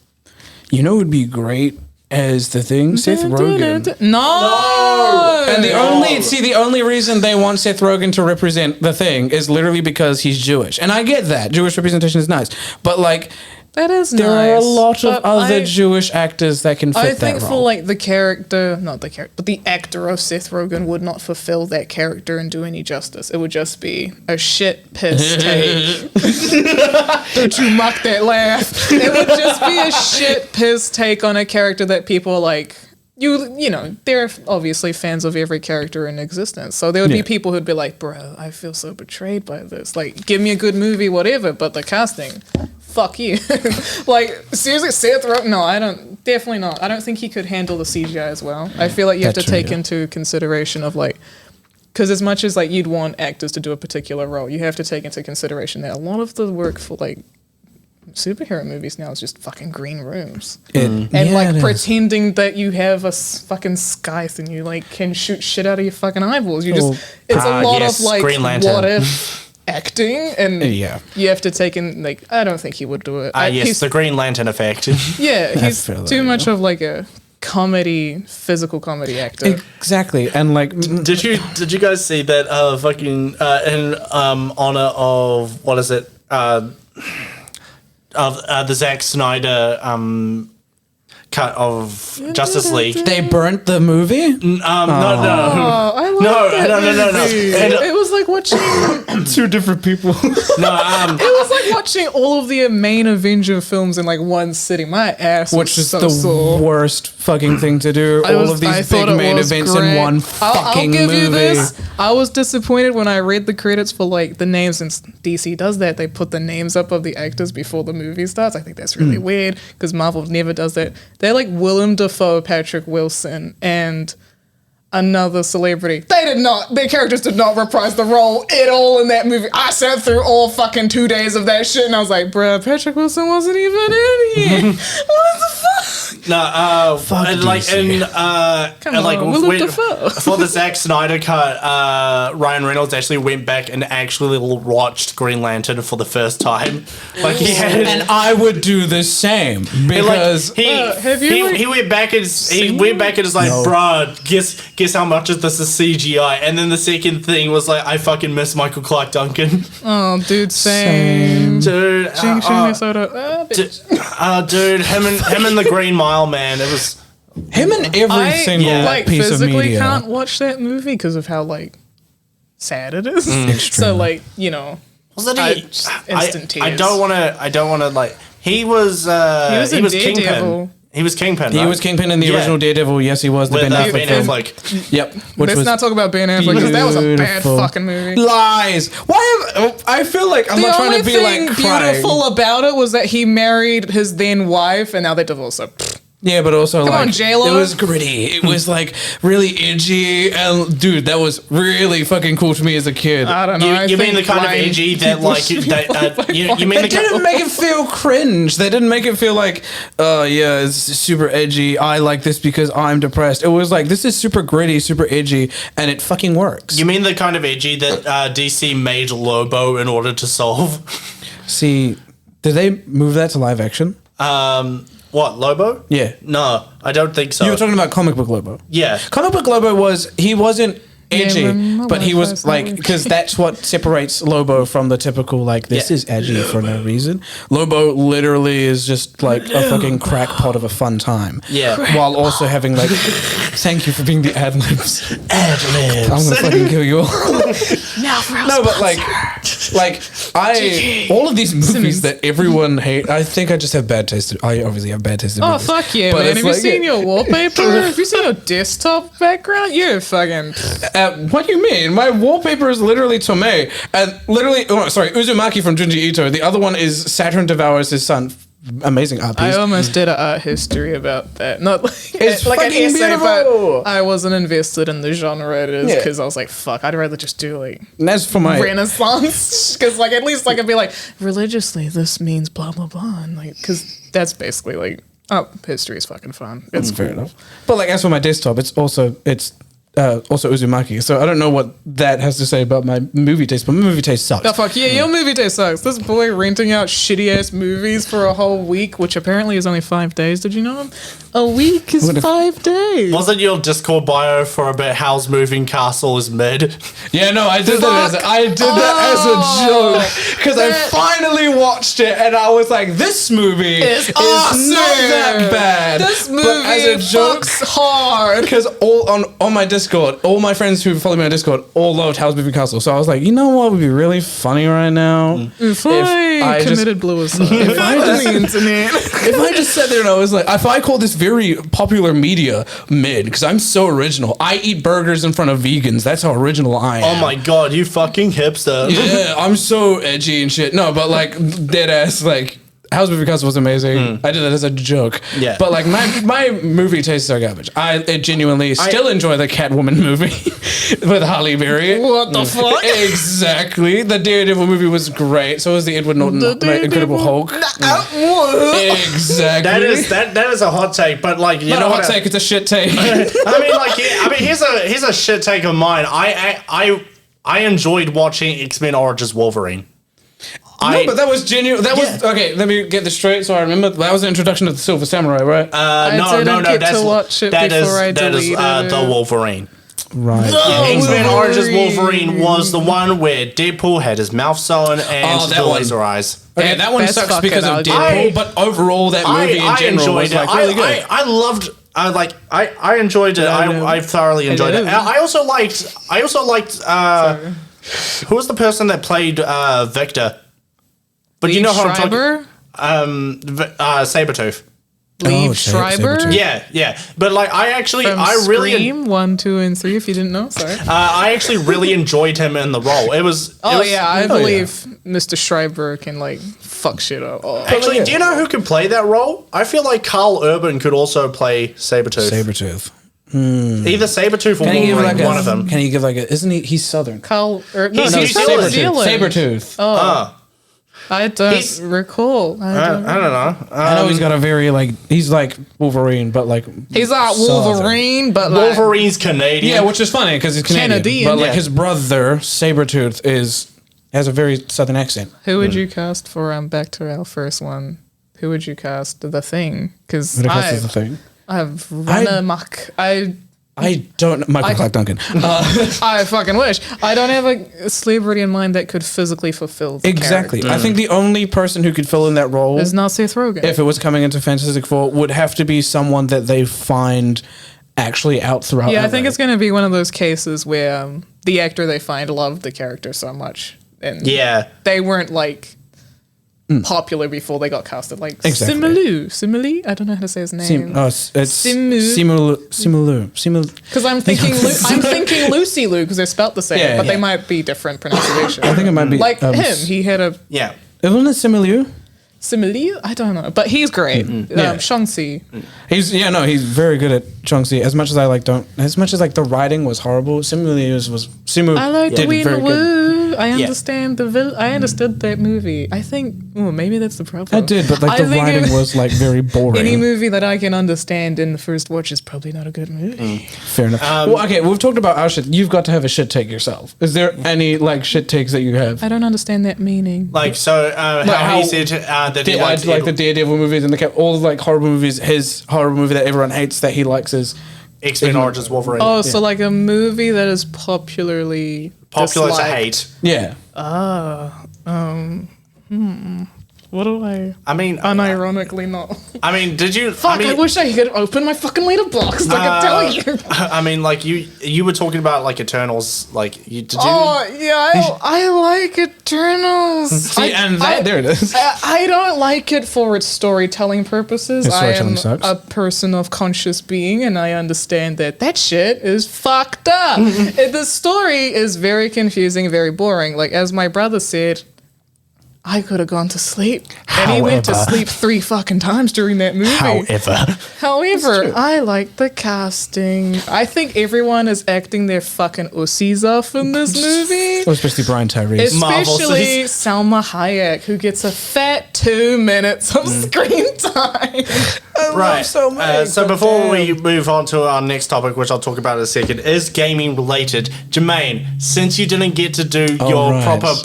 you know, it would be great as The Thing, Seth Rogen. No! And the only reason they want Seth Rogen to represent The Thing is literally because he's Jewish. And I get that. Jewish representation is nice. But like That is there nice. are a lot of but other Jewish actors that can fit I that think role. for like the character, not the character, but the actor of Seth Rogen would not fulfill that character and do any justice. It would just be a shit piss take. Don't you mock that laugh. It would just be a shit piss take on a character that people like. You know, they're obviously fans of every character in existence. So there would be people who'd be like, bro, I feel so betrayed by this. Like, give me a good movie, whatever, but the casting, fuck you. Like, seriously, Seth Rogen, no, definitely not. I don't think he could handle the CGI as well. I feel like you have to take into consideration of like, because as much as like you'd want actors to do a particular role, you have to take into consideration that a lot of the work for like superhero movies now is just fucking green rooms and like pretending that you have a fucking scythe and you like can shoot shit out of your fucking eyeballs. You just it's a lot of like what if acting and you have to take in like I don't think he would do it. Yes, the Green Lantern effect. Yeah, he's too much of like a physical comedy actor. Exactly. And like Did you guys see that fucking in honor of what is it? Of the Zack Snyder cut of Justice League. They burnt the movie? No. Oh, I like No. that movie. It was like watching. Two different people. It was like watching all of the main Avenger films in like one sitting. My ass, Which is so the sore. worst fucking thing to do. All of I these big thought it main was events great. in one I'll fucking give you movie. this. I was disappointed when I read the credits for like the names, since DC does that. They put the names up of the actors before the movie starts. I think that's really weird because Marvel never does that. They're like Willem Dafoe, Patrick Wilson, and another celebrity. Their characters did not reprise the role at all in that movie. I sat through all fucking 2 days of that shit and I was like, bruh, Patrick Wilson wasn't even in here. What the fuck? No, Fuck and like DC. Come and like on, Willem Dafoe. for the Zack Snyder cut, Ryan Reynolds actually went back and actually watched Green Lantern for the first time. Like he had, And I would do the same because have you, like, he went back and was like, bruh, guess how much of this is CGI? And then the second thing was like, I fucking miss Michael Clark Duncan. Oh, dude, same. Dude, dude, him and the Green Mile, man, it was. him and every single like piece of physically media. can't watch that movie because of how like sad it is. So like, you know, Wasn't he? instant tears. I don't want to like. He was in Kingpin. Daredevil. He was Kingpin. He right? was Kingpin in the Yeah. original Daredevil. Yes, he was the With Ben Affleck Ben film. Affleck. Yep. Which Let's was not talk about Ben Affleck because that was a bad beautiful. fucking movie. Lies. Why? I feel like I'm The not trying only to be thing like crying. beautiful about it was that he married his then wife and now they divorced. So Yeah, but also like on, J-Lo. it was gritty. It was like really edgy, and dude, that was really fucking cool to me as a kid. I don't know. You mean the kind of edgy that like you mean They didn't make it feel cringe. They didn't make it feel like, yeah, it's super edgy. I like this because I'm depressed. It was like, this is super gritty, super edgy, and it fucking works. You mean the kind of edgy that DC made Lobo in order to solve? See, did they move that to live action? What, Lobo? Yeah. No, I don't think so. You were talking about comic book Lobo. Yeah. Comic book Lobo he wasn't edgy, remember but he when I was first like, saw it. because that's what separates Lobo from the typical, like, this Yeah. is edgy for no reason. Lobo literally is just like a fucking crackpot of a fun time. Yeah. While also having like, thank you for being the ad libs. Ad-libs. I'm gonna fucking kill you all. now for No, but like all of these movies that everyone hate. I think I just have bad taste. I obviously have bad taste in Oh movies. fuck yeah, But man! it's Have you like- seen your wallpaper? Have you seen your desktop background? You're fucking. What do you mean? My wallpaper is literally Tomei, and literally, Uzumaki from Junji Ito. The other one is Saturn Devours His Son. Amazing art I piece. almost did an art history about that. Not like, It's like an fucking essay, beautiful. but I wasn't invested in the genre it is Yeah. because I was like, fuck, I'd rather just do like And that's for my. Renaissance because like at least I could be like religiously this means blah blah blah and like because that's basically like history is fucking fun. It's Fair enough. But like, as for my desktop, it's also Uzumaki. So I don't know what that has to say about my movie taste, but my movie taste sucks. Oh fuck yeah, your movie day sucks. This boy renting out shitty ass movies for a whole week, which apparently is only 5 days. Did you know? A week is 5 days. Wasn't your Discord bio for a bit How's Moving Castle is mid? Yeah, no, I did that as a joke because I finally watched it and I was like, this movie is awesome. not that bad. This movie but as a joke, fucks hard. because all on my Discord, all my friends who follow me on Discord all loved How's Moving Castle. So I was like, you know what would be really funny right now? If I just- committed bluicide If I on just- the internet. If I just sat there and I was like, if I call this very popular media mid, because I'm so original. I eat burgers in front of vegans. That's how original I am. Oh my god, you fucking hipster. Yeah, I'm so edgy and shit. No, but like dead ass, like How's Moving Castle was amazing. I did that as a joke. Yeah. But like my movie tastes are garbage. I genuinely still enjoy the Catwoman movie with Halle Berry. What the fuck? Exactly. The Daredevil movie was great. So was the Edward Norton Incredible Hulk. Exactly. That is a hot take, but like you Not know a hot what? take, it's a shit take. Here's a shit take of mine. I enjoyed watching X-Men Origins Wolverine. No, but that was genuine. That was okay. Let me get this straight. So I remember that was the introduction of the Silver Samurai, right? I didn't get to watch it before I that is deleted it. the Wolverine. Right. X-Men Origins Wolverine. Wolverine was the one where Deadpool had his mouth sewn and that the one. laser eyes. Okay, that one Best sucks fucking because of argument. Deadpool, but overall, that movie in general enjoyed was it. like really good. I loved. I enjoyed it. I thoroughly enjoyed it. Hello. I also liked. Who was the person that played Victor? But you know how I'm talking. Sabretooth. Liev Schreiber. Sabretooth. Yeah. But like, I really. Scream 1, 2, and 3. If you didn't know, sorry. I actually really enjoyed him in the role. It was. I believe Mr. Schreiber can like fuck shit up. Oh. Actually, do you know who could play that role? I feel like Carl Urban could also play Sabretooth. Either Sabretooth or Wolverine, one of them. Can you give like a? Isn't he? He's Southern. He's New Zealand. Sabretooth. I don't recall. I don't know. I know he's got a very like he's like Wolverine, but like He's not Wolverine, but like, Wolverine's Canadian. yeah, which is funny because he's Canadian. Canadian, But like yeah. his brother Sabretooth has a very Southern accent. who would you cast for? Back to our first one. Who would you cast the Thing? Because What is the thing? I've run amok. I don't. Michael Clark Duncan. I fucking wish. I don't have a celebrity in mind that could physically fulfill the Exactly. character. I think the only person who could fill in that role, It's not Seth Rogen. if it was coming into Fantastic Four, would have to be someone that they find actually out throughout. Yeah, I LA. think it's going to be one of those cases where the actor they find loved the character so much, and they weren't like popular before they got casted. Like Exactly. Simu, I don't know how to say his name. it's Simu. Simu. Because I'm thinking, I'm thinking Lucy Liu because they're spelt the same, Yeah, but yeah. they might be different pronunciation. I think it might be like him. He had a Yeah. Isn't it Simu? Simu. I don't know, but he's great. Yeah. Shang-Chi. He's very good at Chong-Si. As much as like the writing was horrible, Simu I like did Win very good. Woo. I understand I understood that movie. I think maybe that's the problem. I did, but like the think writing was like very boring. Any movie that I can understand in the first watch is probably not a good movie. Fair enough. Well, okay, we've talked about our shit. You've got to have a shit take yourself. Is there any like shit takes that you have? I don't understand that meaning. Like, so how he said that he liked like the Daredevil movies and all like horror movies. His horror movie that everyone hates that he likes is X-Men Origins Wolverine. Oh, so like a movie that is popular Popular to disliked. hate. yeah. What do I mean, unironically not? I mean, did you? Fuck! I wish I could open my fucking letterbox. I could tell you. I mean, like you were talking about like Eternals. Like, did you? Oh yeah, I like Eternals. See, there it is. I don't like it for its storytelling purposes. Its I storytelling am sucks. a person of conscious being, and I understand that shit is fucked up. The story is very confusing, very boring. Like as my brother said, I could have gone to sleep, and he went to sleep 3 fucking times during that movie. However, I like the casting. I think everyone is acting their fucking ussies off in this movie. Especially Brian Tyree. Especially Salma Hayek, who gets a fat 2 minutes of screen time. Right. so So before we move on to our next topic, which I'll talk about in a second, is gaming related. Jermaine, since you didn't get to do your right. proper,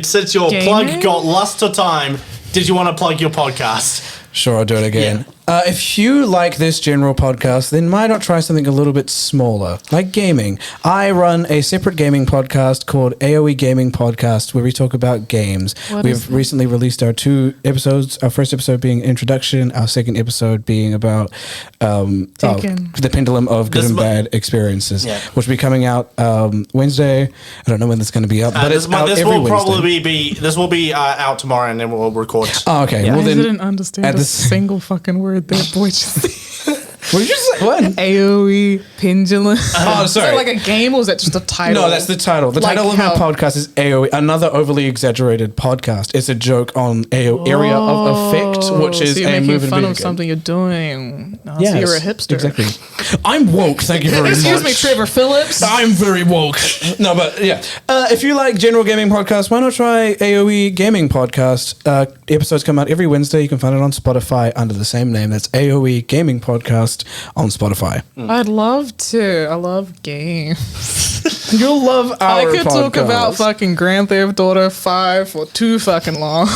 since your Gaming? plug got lost to time, did you want to plug your podcast? Sure, I'll do it again. If you like this general podcast, then why not try something a little bit smaller, like gaming? I run a separate gaming podcast called AOE Gaming Podcast, where we talk about games. We've recently released our 2 episodes, our first episode being Introduction, our second episode being about the pendulum of good and bad experiences, which will be coming out Wednesday. I don't know when this is going to be up, but it's out every Wednesday. This will be out tomorrow, and then we'll record. Oh, okay. Yeah. Well, I then, didn't understand a single fucking word that boy just said. what did you say? What? AOE Pendulum. Oh, sorry. Is that like a game or is that just a title? No, that's the title. The Like title of how- our podcast is AOE, another overly exaggerated podcast. It's a joke on area of effect, which is so you're a making moving fun video of game. something you're doing. Oh, so Yes, you're a hipster. Exactly. I'm woke. Thank you very much. Excuse me, Trevor Phillips. I'm very woke. No, but yeah. If you like general gaming podcasts, why not try AOE Gaming Podcast? Episodes come out every Wednesday. You can find it on Spotify under the same name. That's AOE Gaming Podcast. Nerdcast on Spotify. I'd love to. I love games. You'll love our I could talk podcast. about fucking Grand Theft Auto 5 for too fucking long.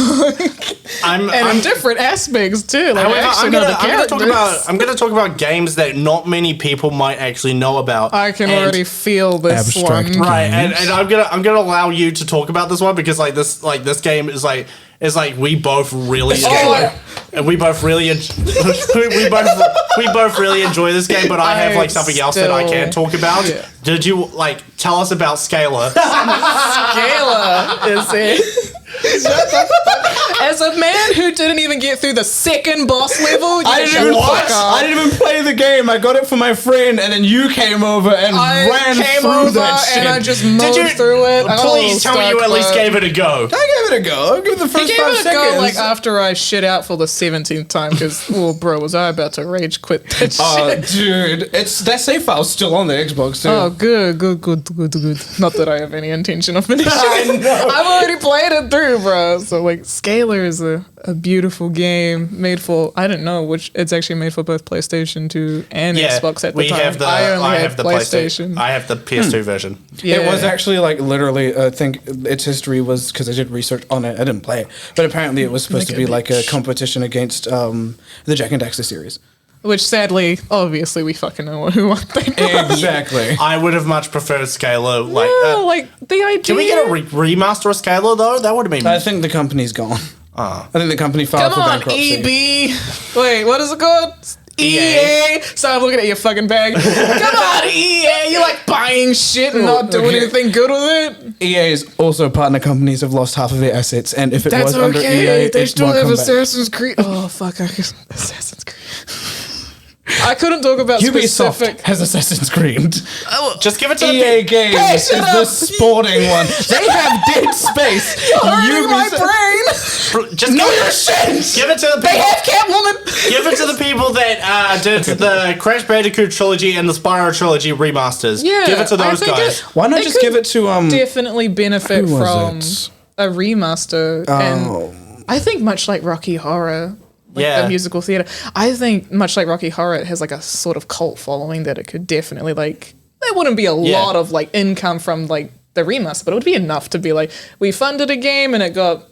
I'm in different aspects too. Like, However, I actually I'm know gonna, the I'm gonna talk characters. about I'm gonna talk about games that not many people might actually know about. I can And- already feel this Abstract one. right, games. and I'm gonna allow you to talk about this one because this game is like we both really and we both really we both really enjoy this game, but I have like something else that I can't talk about. Yeah. Did you tell us about Scalar? Scalar is it. As a man who didn't even get through the second boss level, you I can didn't, shut even, the fuck up. I didn't even play the game. I got it for my friend, and then you came over and ran came through over that shit. and I just mowed through it. Please tell me you at least gave it a go. I gave it a go. I gave it the He first gave 5 it a seconds. go like after I shit out for the 17th time because, well, bro, was I about to rage quit that shit? Dude, that save file's still on the Xbox too. Oh, good. Not that I have any intention of finishing it. know. I've already played it through, bro. So, like, Scalar is a beautiful game made for, I don't know, it's actually made for both PlayStation 2 and Xbox at the time. I have the PlayStation. I have the PS2 version. Yeah. It was actually like literally, I think its history was because I did research on it. I didn't play it, but apparently it was supposed to be like a competition against the Jack and Daxter series. Which, sadly, obviously, we fucking know who won that. Exactly. I would have much preferred Scalar. Like, the idea. Can we get a remaster of Scalar though? That would have been. I think the company's gone. I think the company filed Come for on, bankruptcy. EB. Wait, what is it called? EA. So I'm looking at your fucking bag. Come on, EA. You like buying shit and not doing Okay. anything good with it? EA's also partner companies have lost half of their assets, and if it That's was under okay. EA, They it still won't have come back. Assassin's Creed. Oh, fuck. Assassin's Creed. I couldn't talk about Ubisoft specific. has Assassin's Creed. Just give it to EA the Games Hey, is shut the up. sporting one. They have Dead Space. Hurting my Ubisoft- brain. Just No, give your it, shit. give it to the They people. have Catwoman. Give it to the people that did the Crash Bandicoot trilogy and the Spyro trilogy remasters. Yeah, give it to I those think guys. Why not It just give it to Definitely benefit who was from it? a remaster. And I think much like Rocky Horror, like Yeah. the musical theater, I think much like Rocky Horror, it has like a sort of cult following that it could definitely like. There wouldn't be a lot of like income from like the remaster, but it would be enough to be like, we funded a game and it got,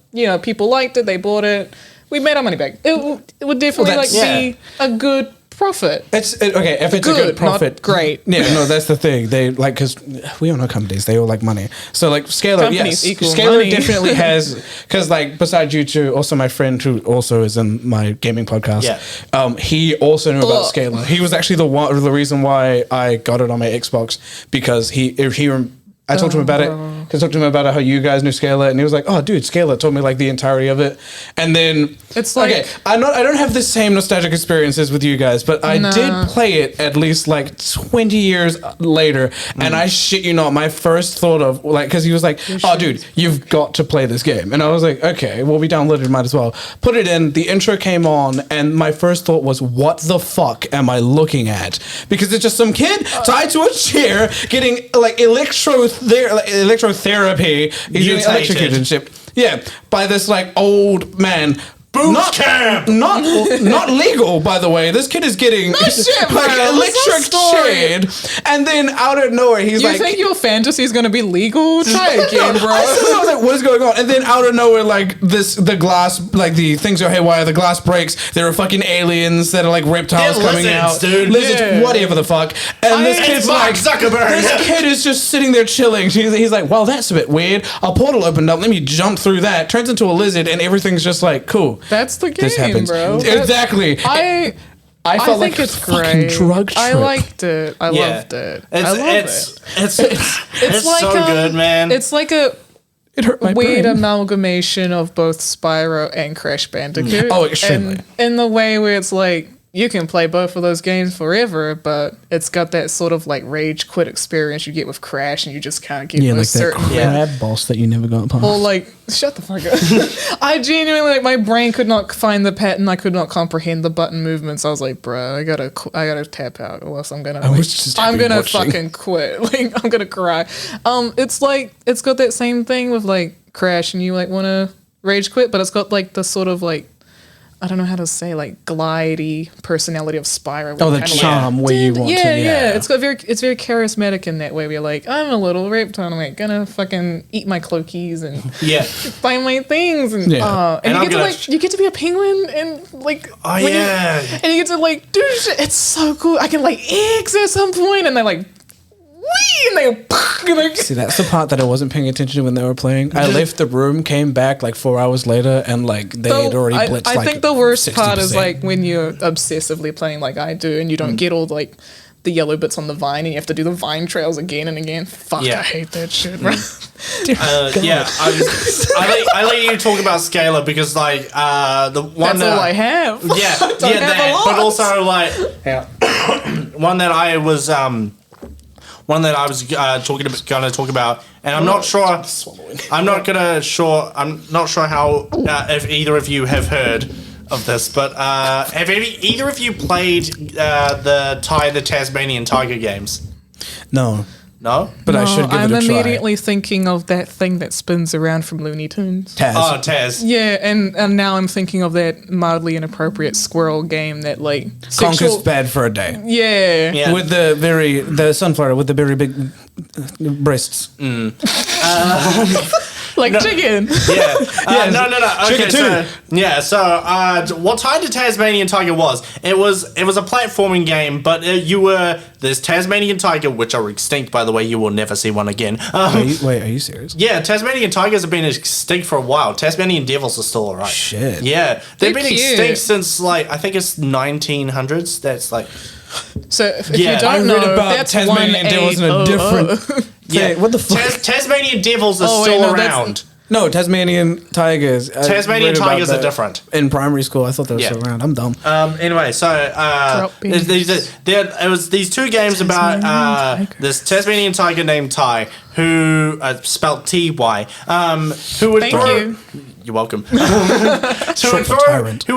people liked it, they bought it, we made our money back. It would definitely that's- be a good profit. Okay, if it's a Good, good profit, not great. Yeah, no, that's the thing. They like because we all know companies. They all like money. So like Scalar, Companies yes, equal Scalar money. definitely has because like besides you two, also my friend who also is in my gaming podcast. Yeah. He also knew about Ugh. Scalar. He was actually the reason why I got it on my Xbox because I talked to him about it. I talked to him about how you guys knew Scalar, and he was like, "Oh, dude, Scalar told me like the entirety of it." And then It's like- okay, I don't have the same nostalgic experiences with you guys, but I did play it at least like 20 years later, and I shit you not, my first thought of like because he was like, "Oh, dude, you've got to play this game," and I was like, "Okay, well, we downloaded it, might as well." Put it in. The intro came on, and my first thought was, "What the fuck am I looking at?" Because it's just some kid tied to a chair getting like electrotherapy. He's getting Mutated. electrocuted and shit. Yeah, by this like old man. Boot not, camp! Not legal, by the way. This kid is getting shit, bro. like What's that electrocuted, and then out of nowhere, he's You like, think your fantasy is going to be legal? Try again, bro. I was like, what is going on? And then out of nowhere, like the glass, like the things are haywire. The glass breaks. There are fucking aliens that are like reptiles They're coming lizards, out, dude. lizards, Yeah. whatever the fuck. And this It's kid's Mark like, Zuckerberg. this kid is just sitting there chilling. He's like, well, that's a bit weird. A portal opened up. Let me jump through that. Turns into a lizard, and everything's just like, cool. That's the game, This happens. bro. Exactly. I felt think like a it's fucking great. drug trip. I liked it. I loved it. I love It's like, so good, man. It's like a It hurt my weird brain. amalgamation of both Spyro and Crash Bandicoot. Oh, extremely. And in the way where it's like you can play both of those games forever, but it's got that sort of like rage quit experience you get with Crash, and you just can't get Yeah, with like that certain. crab boss that you never got past. Or like, shut the fuck up. I genuinely, like, my brain could not find the pattern. I could not comprehend the button movements. I was like, bro, I gotta tap out, or else I'm gonna. was just I'm happy gonna watching. fucking quit. Like, I'm gonna cry. It's like it's got that same thing with like Crash, and you like want to rage quit, but it's got like the sort of like I don't know how to say, like, glidey personality of Spyro. Oh, the charm where you want to. Yeah. It's very charismatic in that way. Where you're like, I'm a little reptile, I'm like, gonna fucking eat my cloakies and find my things, and you get to be a penguin and like, and you get to like do shit. It's so cool. I can like eggs at some point, and they're like. And they See, that's the part that I wasn't paying attention to when they were playing. I left the room, came back like 4 hours later, and like they had already blitzed. I think the worst part is like when you're obsessively playing like I do, and you don't get all like the yellow bits on the vine, and you have to do the vine trails again and again. Fuck, I hate that shit, bro. I let you talk about Scalar because like the one that's all I have. But also like one that I was going to talk about, and I'm not sure. I'm not sure how if either of you have heard of this, but have either of you played the Tasmanian Tiger games? No. No? But I should give it a try. I'm immediately thinking of that thing that spins around from Looney Tunes. Taz. Oh, Taz. Yeah, and now I'm thinking of that mildly inappropriate squirrel game that like Conker's bad for a day. Yeah. With the sunflower with the very big breasts. Like chicken. Yeah. No. Okay, chicken so what Tied to Tasmanian Tiger was? It was a platforming game, but there's Tasmanian Tiger, which are extinct, by the way. You will never see one again. Are you serious? Yeah, Tasmanian Tigers have been extinct for a while. Tasmanian Devils are still alright. Shit. Yeah, they've been cute. extinct since like I think it's 1900s. That's like. So if you don't know, that's Tasmanian Devils in a different. Yeah, what the fuck? Tasmanian Devils are still around. No, Tasmanian Tigers. Tasmanian Tigers are different. In primary school, I thought they were still around. I'm dumb. Anyway, so it was these two games about this Tasmanian tiger named Ty, who spelled Ty, who would throw. You're welcome. Who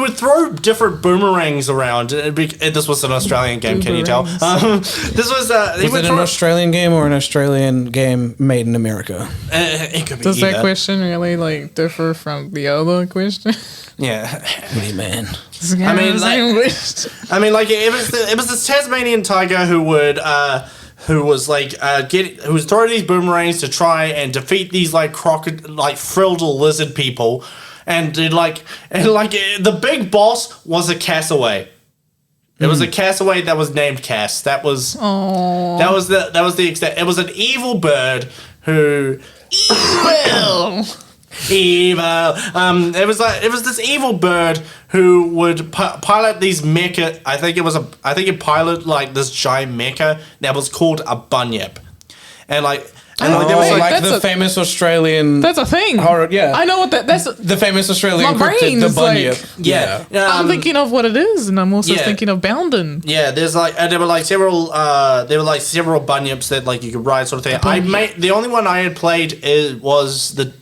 would throw different boomerangs around. This was an Australian game, can you tell? This was. Was it an Australian game or an Australian game made in America? It could be Does either. that question really like differ from the other question? Yeah. What do you mean? I mean, like it was this Tasmanian tiger who would. Who was throwing these boomerangs to try and defeat these frilled lizard people, and the big boss was a cassoway. It was a cassoway that was named Cass. That was the extent. It was an evil bird who evil. It was this evil bird who would pilot these mecha. I think it piloted like this giant mecha that was called a bunyip, and there was the famous Australian. That's a thing. Horror, yeah, I know what that's. The famous Australian My cryptid, the bunyip. I'm thinking of what it is, and I'm also thinking of Bounden. Yeah, there were several bunyips that you could ride, sort of thing. The only one I had played was the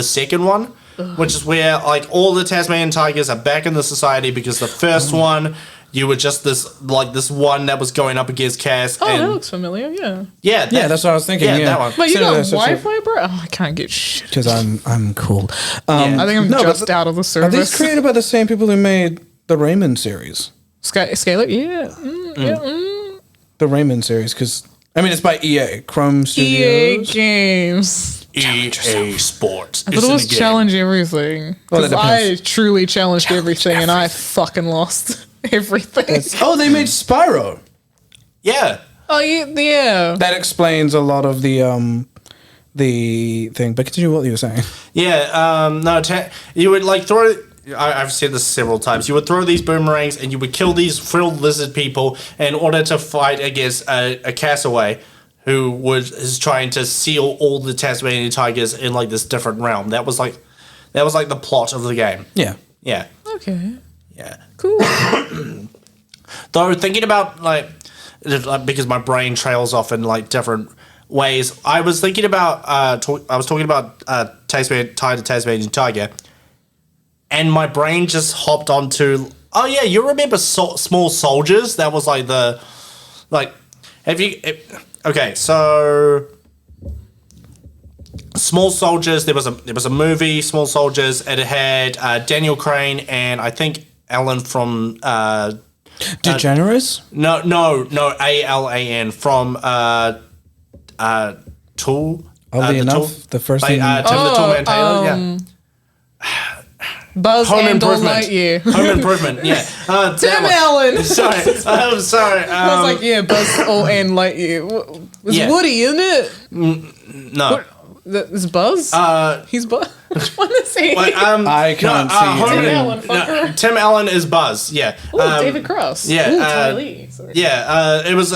second one, which is where all the Tasmanian tigers are back in the society because the first one you were just this one that was going up against Cass. Oh, that looks familiar. Yeah, that's what I was thinking. Yeah, that one. But you got Wi-Fi, bro? Oh, I can't get shit because I'm cool. I think I'm just out of the service. Are these created by the same people who made the Rayman series? Scalar? Yeah. The Rayman series, because it's by EA, Chrome Studios. EA Games. EA Sports. I thought it was challenge everything. Because I truly challenged everything and I fucking lost everything. They made Spyro. Yeah. Oh, yeah. That explains a lot of the thing. But continue what you were saying. Yeah. You would throw. I've said this several times. You would throw these boomerangs and you would kill these frilled lizard people in order to fight against a cassoway who is trying to seal all the Tasmanian tigers in this different realm. That was the plot of the game. Yeah. Yeah. Okay. Yeah. Cool. Though thinking about because my brain trails off in different ways, I was thinking about I was talking about Tasmanian Tiger, and my brain just hopped onto you remember Small Soldiers? That was have you? Okay, so Small Soldiers. There was a movie, Small Soldiers. It had Daniel Crane and I think Alan from DeGeneres? No, Alan from Tool. Oddly enough, the first thing. Tim the Toolman Taylor. Buzz Home and Improvement. Lightyear. Home Improvement. Yeah. Tim Allen. Sorry. I'm sorry. I was like, yeah, Buzz and Lightyear. It's Yeah. Woody, isn't it? No. Is Buzz? He's Buzz. Which one is he? But, I can't see. Tim Allen, fucker. Tim Allen is Buzz. Yeah. Ooh, David Cross. Yeah. Ooh, Tommy Lee. Sorry. Yeah. It was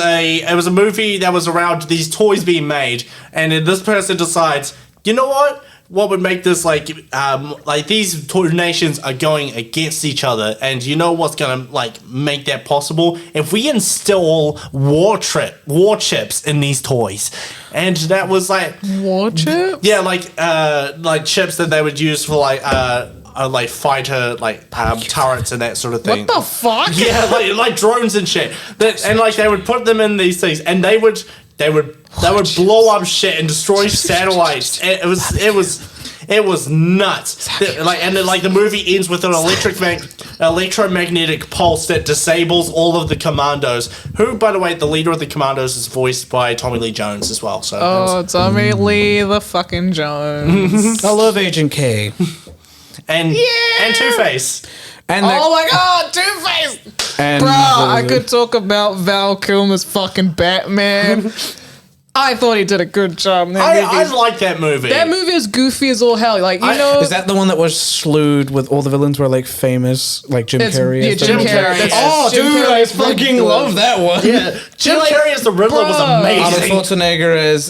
a movie that was around these toys being made, and then this person decides, you know what? What would make this like these toy nations are going against each other, and you know what's gonna like make that possible? If we install war chips in these toys, and that was like War chips? yeah, like chips that they would use for like fighter turrets and that sort of thing. What the fuck? Yeah, like drones and shit. And like they would put them in these things, and they would blow up shit and destroy satellites. It was nuts. The movie ends with an electromagnetic pulse that disables all of the commandos. Who, by the way, the leader of the commandos is voiced by Tommy Lee Jones as well. So Tommy Lee the fucking Jones. I love Agent K. and Two-Face. And Oh my god, Two-Face! and Bruh, I could talk about Val Kilmer's fucking Batman. I thought he did a good job in that I movie. like that movie. That movie is goofy as all hell. Like, Is that the one that was slewed with all the villains were like famous, like Jim Carrey? Yeah, and stuff? Jim Carrey. Carrey. Oh, Jim dude, I Carrey's fucking Riddler. love that one. Yeah, Jim Carrey as the Riddler was Bro. Arnold amazing. Schwarzenegger as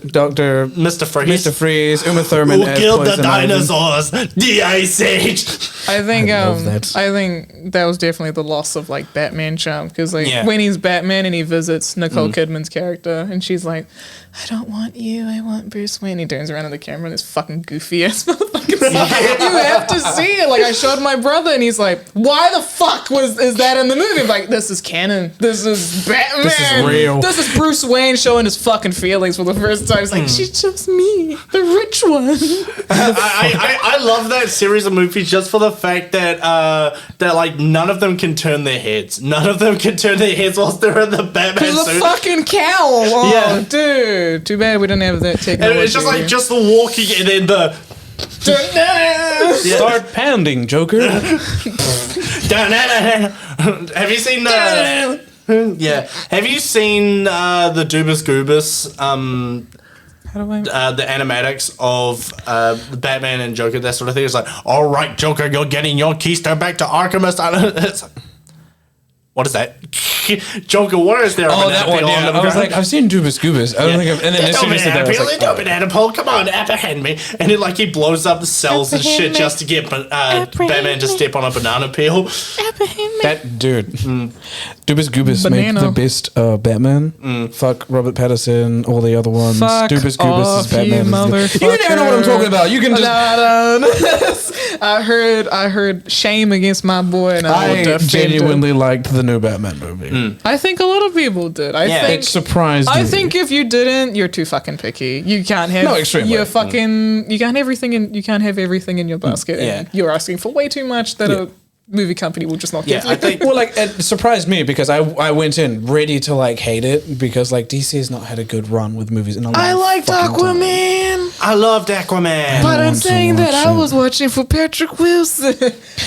Dr. Mr. Freeze. Mr. Freeze, Uma Thurman Who as killed the Poison Ivy. dinosaurs? The Ice Age. I think love that. I think that was definitely the loss of like Batman charm, because like Yeah. when he's Batman and he visits Nicole Kidman's character and she's like, I don't want you, I want Bruce Wayne. He turns around at the camera and this fucking goofy ass motherfucker. You have to see it. Like I showed my brother and he's like, why the fuck is that in the movie? I'm like, this is canon. This is Batman. This is real. This is Bruce Wayne showing his fucking feelings for the first time. He's like, she's just me, the rich one. I love that series of movies just for the fact that like none of them can turn their heads. None of them can turn their heads whilst they're in the Batman The suit. fucking cowl. Oh, Yeah. dude. Too bad we don't have that And technology. it's just like just the walking and then the Start pounding, Joker. Have you seen yeah. Have you seen the Doobus Goobus How do I? the animatics of Batman and Joker, that sort of thing? It's like, all right, Joker, you're getting your keystone back to Arkham Asylum. It's like, what is that? Joker, what is there? Oh, that one. Yeah. I was like, I've seen Doobus Goobus. I don't think I've. And then as soon as you said that, I was like, don't banana pole, come on, apprehend me. And then like he blows up the cells and shit just to get Batman to step on a banana peel. that dude. Doobus Goobus Banana. make the best Batman. Fuck Robert Pattinson, all the other ones. Fuck Doobus Goobus off, is Batman. you You don't even know what I'm talking about. You can just. I heard shame against my boy, and I will I defend genuinely him. liked the new Batman movie. I think a lot of people did. I Yeah. think. It surprised me. I think if you didn't, you're too fucking picky. You can't have No, extremely. You're fucking. You can't have everything in your basket. Yeah. And you're asking for way too much that a movie company will just not give Yeah, you. I think Well, like it surprised me because I went in ready to like hate it because like DC has not had a good run with movies in a long I liked fucking time. Aquaman. I loved Aquaman. But I'm want to saying that watch I it. was watching for Patrick Wilson.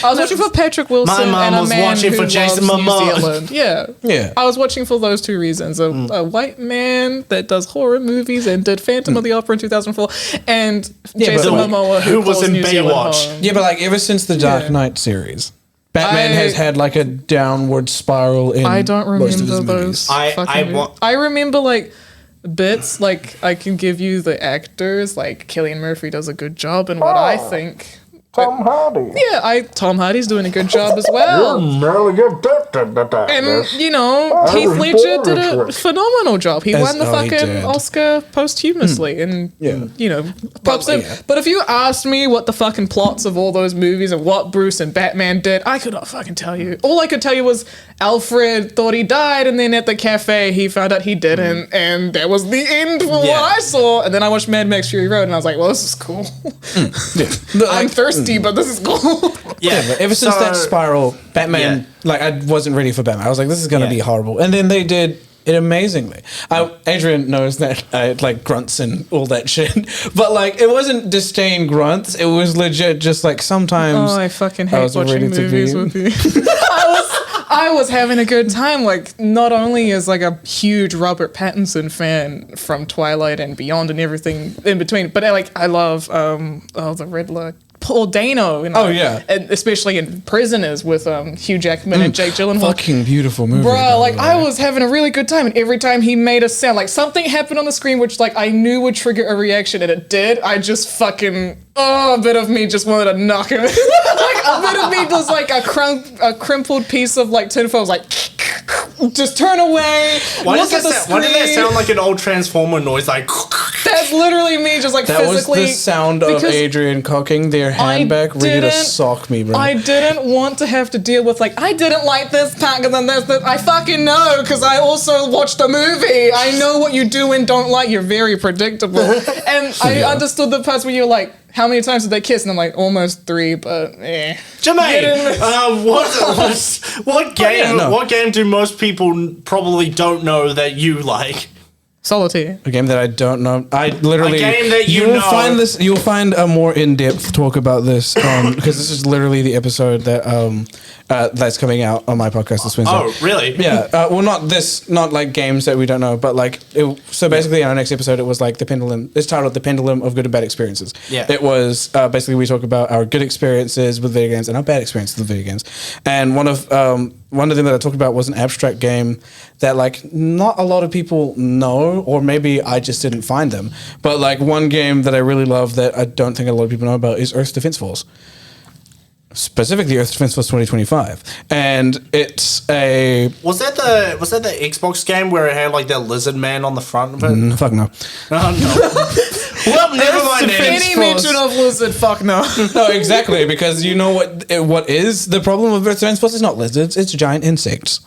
I was watching for Patrick Wilson. My mom and a was man watching who for Jason loves New Momoa. Zealand. Yeah. Yeah. I was watching for those two reasons. A white man that does horror movies and did Phantom of the Opera in 2004, and Jason but, like, Momoa who was calls in New Zealand Baywatch. home. Yeah, but like ever since the Dark Yeah. Knight series, Batman I- has had like a downward spiral in I don't most of remember his those. movies. I remember like bits. Like I can give you the actors. Like Cillian Murphy does a good job in what I think Tom Hardy. Yeah, Tom Hardy's doing a good job as well. Really good at And, this. you know, I Heath was Ledger did born a with phenomenal job. He won the he fucking did. Oscar posthumously and, you know, pops in. yeah. But if you asked me what the fucking plots of all those movies and what Bruce and Batman did, I could not fucking tell you. All I could tell you was Alfred thought he died, and then at the cafe he found out he didn't, and that was the end for what I saw. And then I watched Mad Max Fury Road, and I was like, well, this is cool. I'm thirsty, but this is cool. Yeah, but ever since that spiral, Batman, like, I wasn't ready for Batman. I was like, this is going to be horrible. And then they did it amazingly. Adrian knows that I like grunts and all that shit. But, like, it wasn't disdain grunts. It was legit just, like, sometimes... Oh, I fucking hate was watching ready to movies be- with you. I was having a good time. Like, not only as like a huge Robert Pattinson fan from Twilight and Beyond and everything in between, but I love the Riddler, Paul Dano. You know, Oh, yeah. and especially in Prisoners with Hugh Jackman and Jake Gyllenhaal. Fucking beautiful movie. Bro, like, I was having a really good time, and every time he made a sound, like, something happened on the screen which, like, I knew would trigger a reaction, and it did. I just fucking, a bit of me just wanted to knock him. Like, a bit of me was like a crimpled piece of, like, tinfoil was like, just turn away, Why look does at the that why did that screen. sound like an old Transformer noise? Like, That's literally me just, like, That was physically. the sound of because Adrian cocking their hand back, ready to didn't- sock me, bro. I didn't want to have to deal with, like, I didn't like this part because then there's this. I fucking know because I also watched the movie. I know what you do and don't like. You're very predictable. And I understood the parts where you're like, how many times did they kiss? And I'm like, almost 3, but eh. Jermaine, what game do most people probably don't know that you like? Solitaire. A game that I don't know. I literally. A game that you will know. find this. You'll find a more in-depth talk about this because this is literally the episode that that's coming out on my podcast this Wednesday. Oh, really? Yeah. Well, not like games that we don't know, but like so basically in our next episode it was like the pendulum. It's titled "The Pendulum of Good and Bad Experiences." Yeah. It was basically we talk about our good experiences with video games and our bad experiences with video games, and one of them that I talked about was an abstract game that like not a lot of people know, or maybe I just didn't find them. But like one game that I really love that I don't think a lot of people know about is Earth's Defense Force. Specifically Earth's Defense Force 2025. And it's a... Was that the Xbox game where it had like that lizard man on the front of it? Fuck no. Oh no. Well, never mind then. Any mention of lizard, fuck no. No, exactly, because you know what is the problem with Earth's Defense Force? It's not lizards, it's giant insects.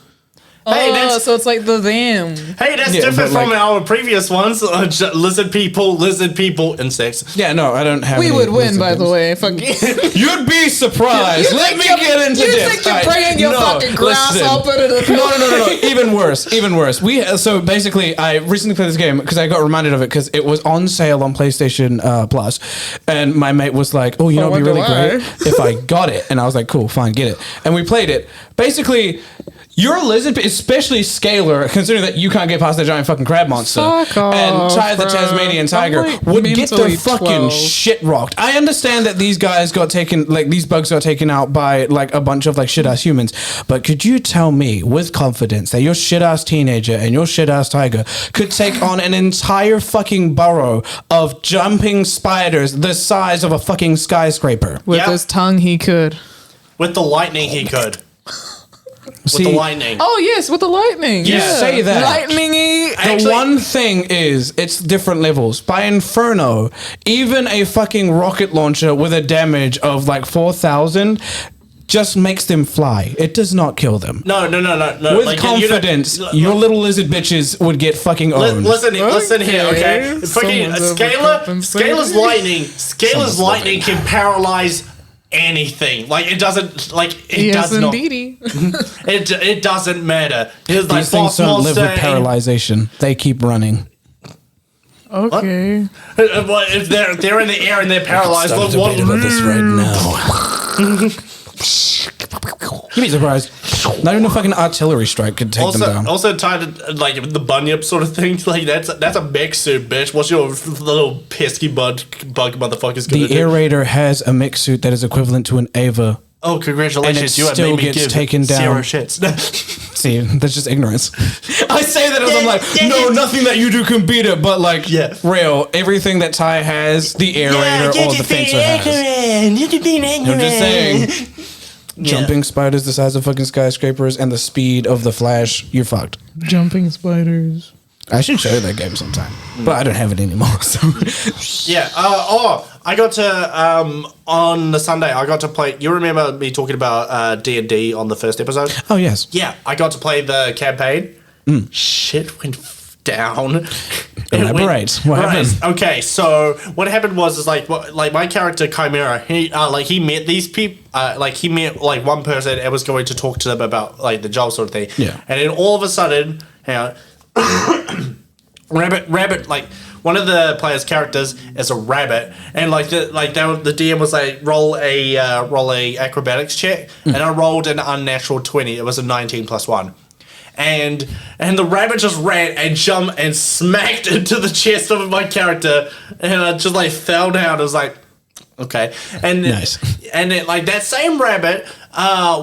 Hey, that's- So it's like the them. Hey, that's Yeah, different but, from like- our previous ones. Lizard people, insects. Yeah, no, I don't have We any would win, lizard by the games. way. Fuck you. You'd be surprised. Let me get into You this. think you're Alright, bringing your fucking grasshopper to the... No. Even worse. So basically, I recently played this game because I got reminded of it because it was on sale on PlayStation Plus, and my mate was like, "Oh, you know, it'd be really wonder great if I got it." And I was like, "Cool, fine, get it." And we played it. Basically, you're a lizard, especially Scalar, considering that you can't get past the giant fucking crab monster. Fuck off, and Ty the bro. Tasmanian tiger I'm, like, would get their mentally fucking 12. shit rocked. I understand that these guys got taken, like these bugs got taken out by like a bunch of like shit ass humans. But could you tell me with confidence that your shit ass teenager and your shit ass tiger could take on an entire fucking burrow of jumping spiders the size of a fucking skyscraper? With Yep. his tongue, he could. With the lightning, he could. See, With the lightning. Oh, yes, with the lightning. You say that. Lightning-y. The Actually- one thing is, it's different levels. By Inferno, even a fucking rocket launcher with a damage of like 4,000 just makes them fly. It does not kill them. No. With Like, confidence, you don't- your little lizard bitches would get fucking owned. Listen here, okay? Okay. Fucking Someone's Scalar's lightning. Scalar's Someone's lightning can paralyze anything. Like it doesn't. Like it Yes, does not. indeedy. It doesn't matter. It's like These things boss don't live monster. with paralyzation. They keep running. Okay. Well, if they're in the air and they're paralyzed, Stop look what. debating about this right now. You'd be surprised. Not even a fucking artillery strike could take them down. Also tied to like the bunyip sort of thing. Like that's a mech suit, bitch. What's your little pesky bug motherfuckers gonna The do? aerator has a mech suit that is equivalent to an Ava Oh, congratulations! And it still gets taken down. 0 shits. See, that's just ignorance. I say that as I'm like, no, nothing that you do can beat it, but like, real, everything that Ty has, the aerator or the fencer has. I'm just saying, jumping spiders the size of fucking skyscrapers and the speed of the Flash, you're fucked. Jumping spiders. I should show you that game sometime, but I don't have it anymore. So yeah. I got to on the Sunday. I got to play. You remember me talking about D&D on the first episode? Oh yes. Yeah, I got to play the campaign. Shit went down. Elaborate. What happened? Okay, so what happened was like my character Chimera. He met these people. He met like one person and was going to talk to them about like the job sort of thing. Yeah. And then all of a sudden, rabbit like one of the players' characters is a rabbit, and the DM was like roll a acrobatics check, and I rolled an unnatural 20. It was a 19 plus 1, and the rabbit just ran and jumped and smacked into the chest of my character, and I just like fell down. It was like, okay, and nice. And then like that same rabbit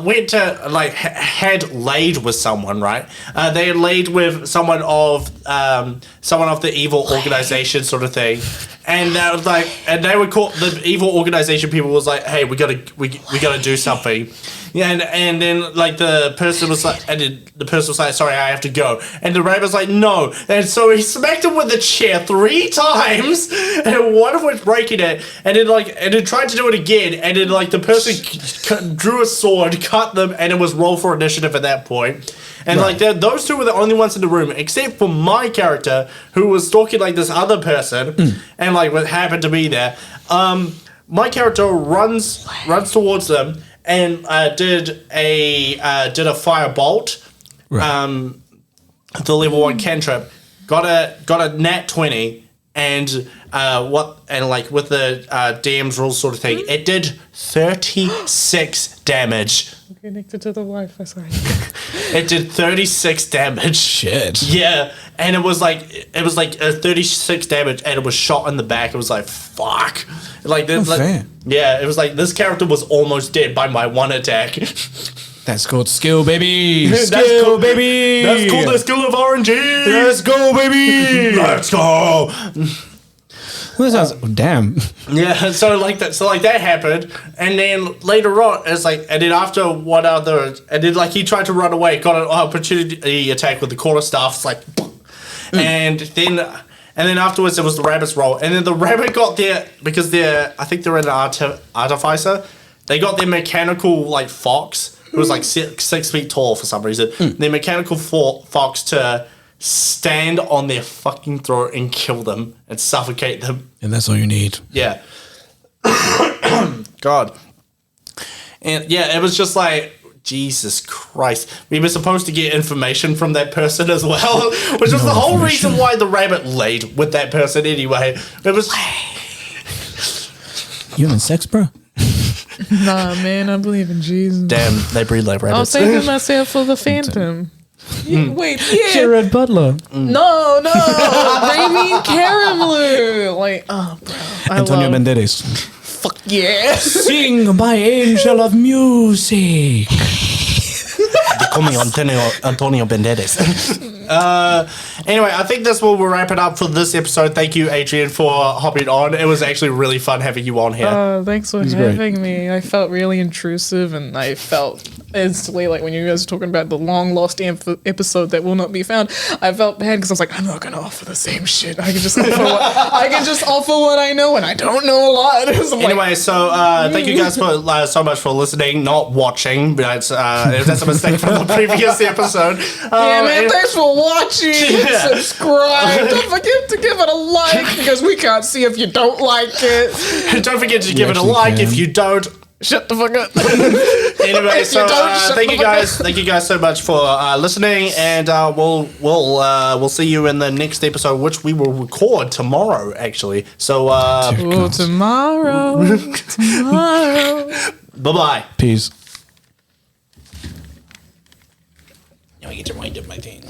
went to like had laid with someone, right? They had laid with someone of the evil organization sort of thing, and that was like, and they were called the evil organization people was like, hey, we gotta do something. Yeah, and then like the person was like, sorry, I have to go. And the rabbit was like, no. And so he smacked him with the chair 3 times, and one of which breaking it. And then tried to do it again. And then like the person drew a sword, cut them, and it was roll for initiative at that point. And like those two were the only ones in the room, except for my character who was stalking like this other person, and like what happened to be there. My character runs towards them. And did a firebolt, the level 1 cantrip, got a nat 20, and with the DM's rules sort of thing, it did 36 damage. Connected to the Wi-Fi, sorry. It did 36 damage. Shit. Yeah, and it was like 36 damage, and it was shot in the back. It was like fuck. Like this, yeah, it was like this character was almost dead by my 1 attack. That's called skill, baby. Skill, baby. That's called the skill of RNG. Let's go, baby. Let's go. Well, that sounds damn. Yeah, so that happened, and then later on, it's like, and then after one other, and then like he tried to run away, got an opportunity attack with the quarterstaff. It's like, and then afterwards it was the rabbit's roll, and then the rabbit got there because I think they're an artificer. They got their mechanical like fox, who was like 6 feet tall for some reason. Their mechanical fox to stand on their fucking throat and kill them and suffocate them. And that's all you need. Yeah. God. And yeah, it was just like, Jesus Christ. We were supposed to get information from that person as well, which was the whole reason why the rabbit laid with that person anyway. It was... You having sex, bro? Nah, man, I believe in Jesus. Damn, they breed like rabbits. I'll save myself for the Phantom. Wait, yeah. Jared Butler. No, Raimi Caramelu. Like, oh, bro. Antonio Banderas. Fuck yeah. Sing, my angel of music. They call me Antonio Banderas. Anyway, I think this will wrap it up for this episode. Thank you, Adrian, for hopping on. It was actually really fun having you on here. Thanks for having me. I felt really intrusive, and I felt instantly like when you guys were talking about the long lost episode that will not be found. I felt bad because I was like, I'm not gonna offer the same shit. I can just offer what I know, and I don't know a lot. So anyway, thank you guys for so much for listening, not watching. But that's a mistake from the previous episode. Yeah, man. Thanks for watching. Yeah. Subscribe. Don't forget to give it a like because we can't see if you don't like it. Don't forget to give it a like if you don't. Shut the fuck up. Anyway, so thank you guys so much for listening, and we'll see you in the next episode, which we will record tomorrow, actually. So tomorrow. Bye-bye. Peace. Now I get to wind up my thing.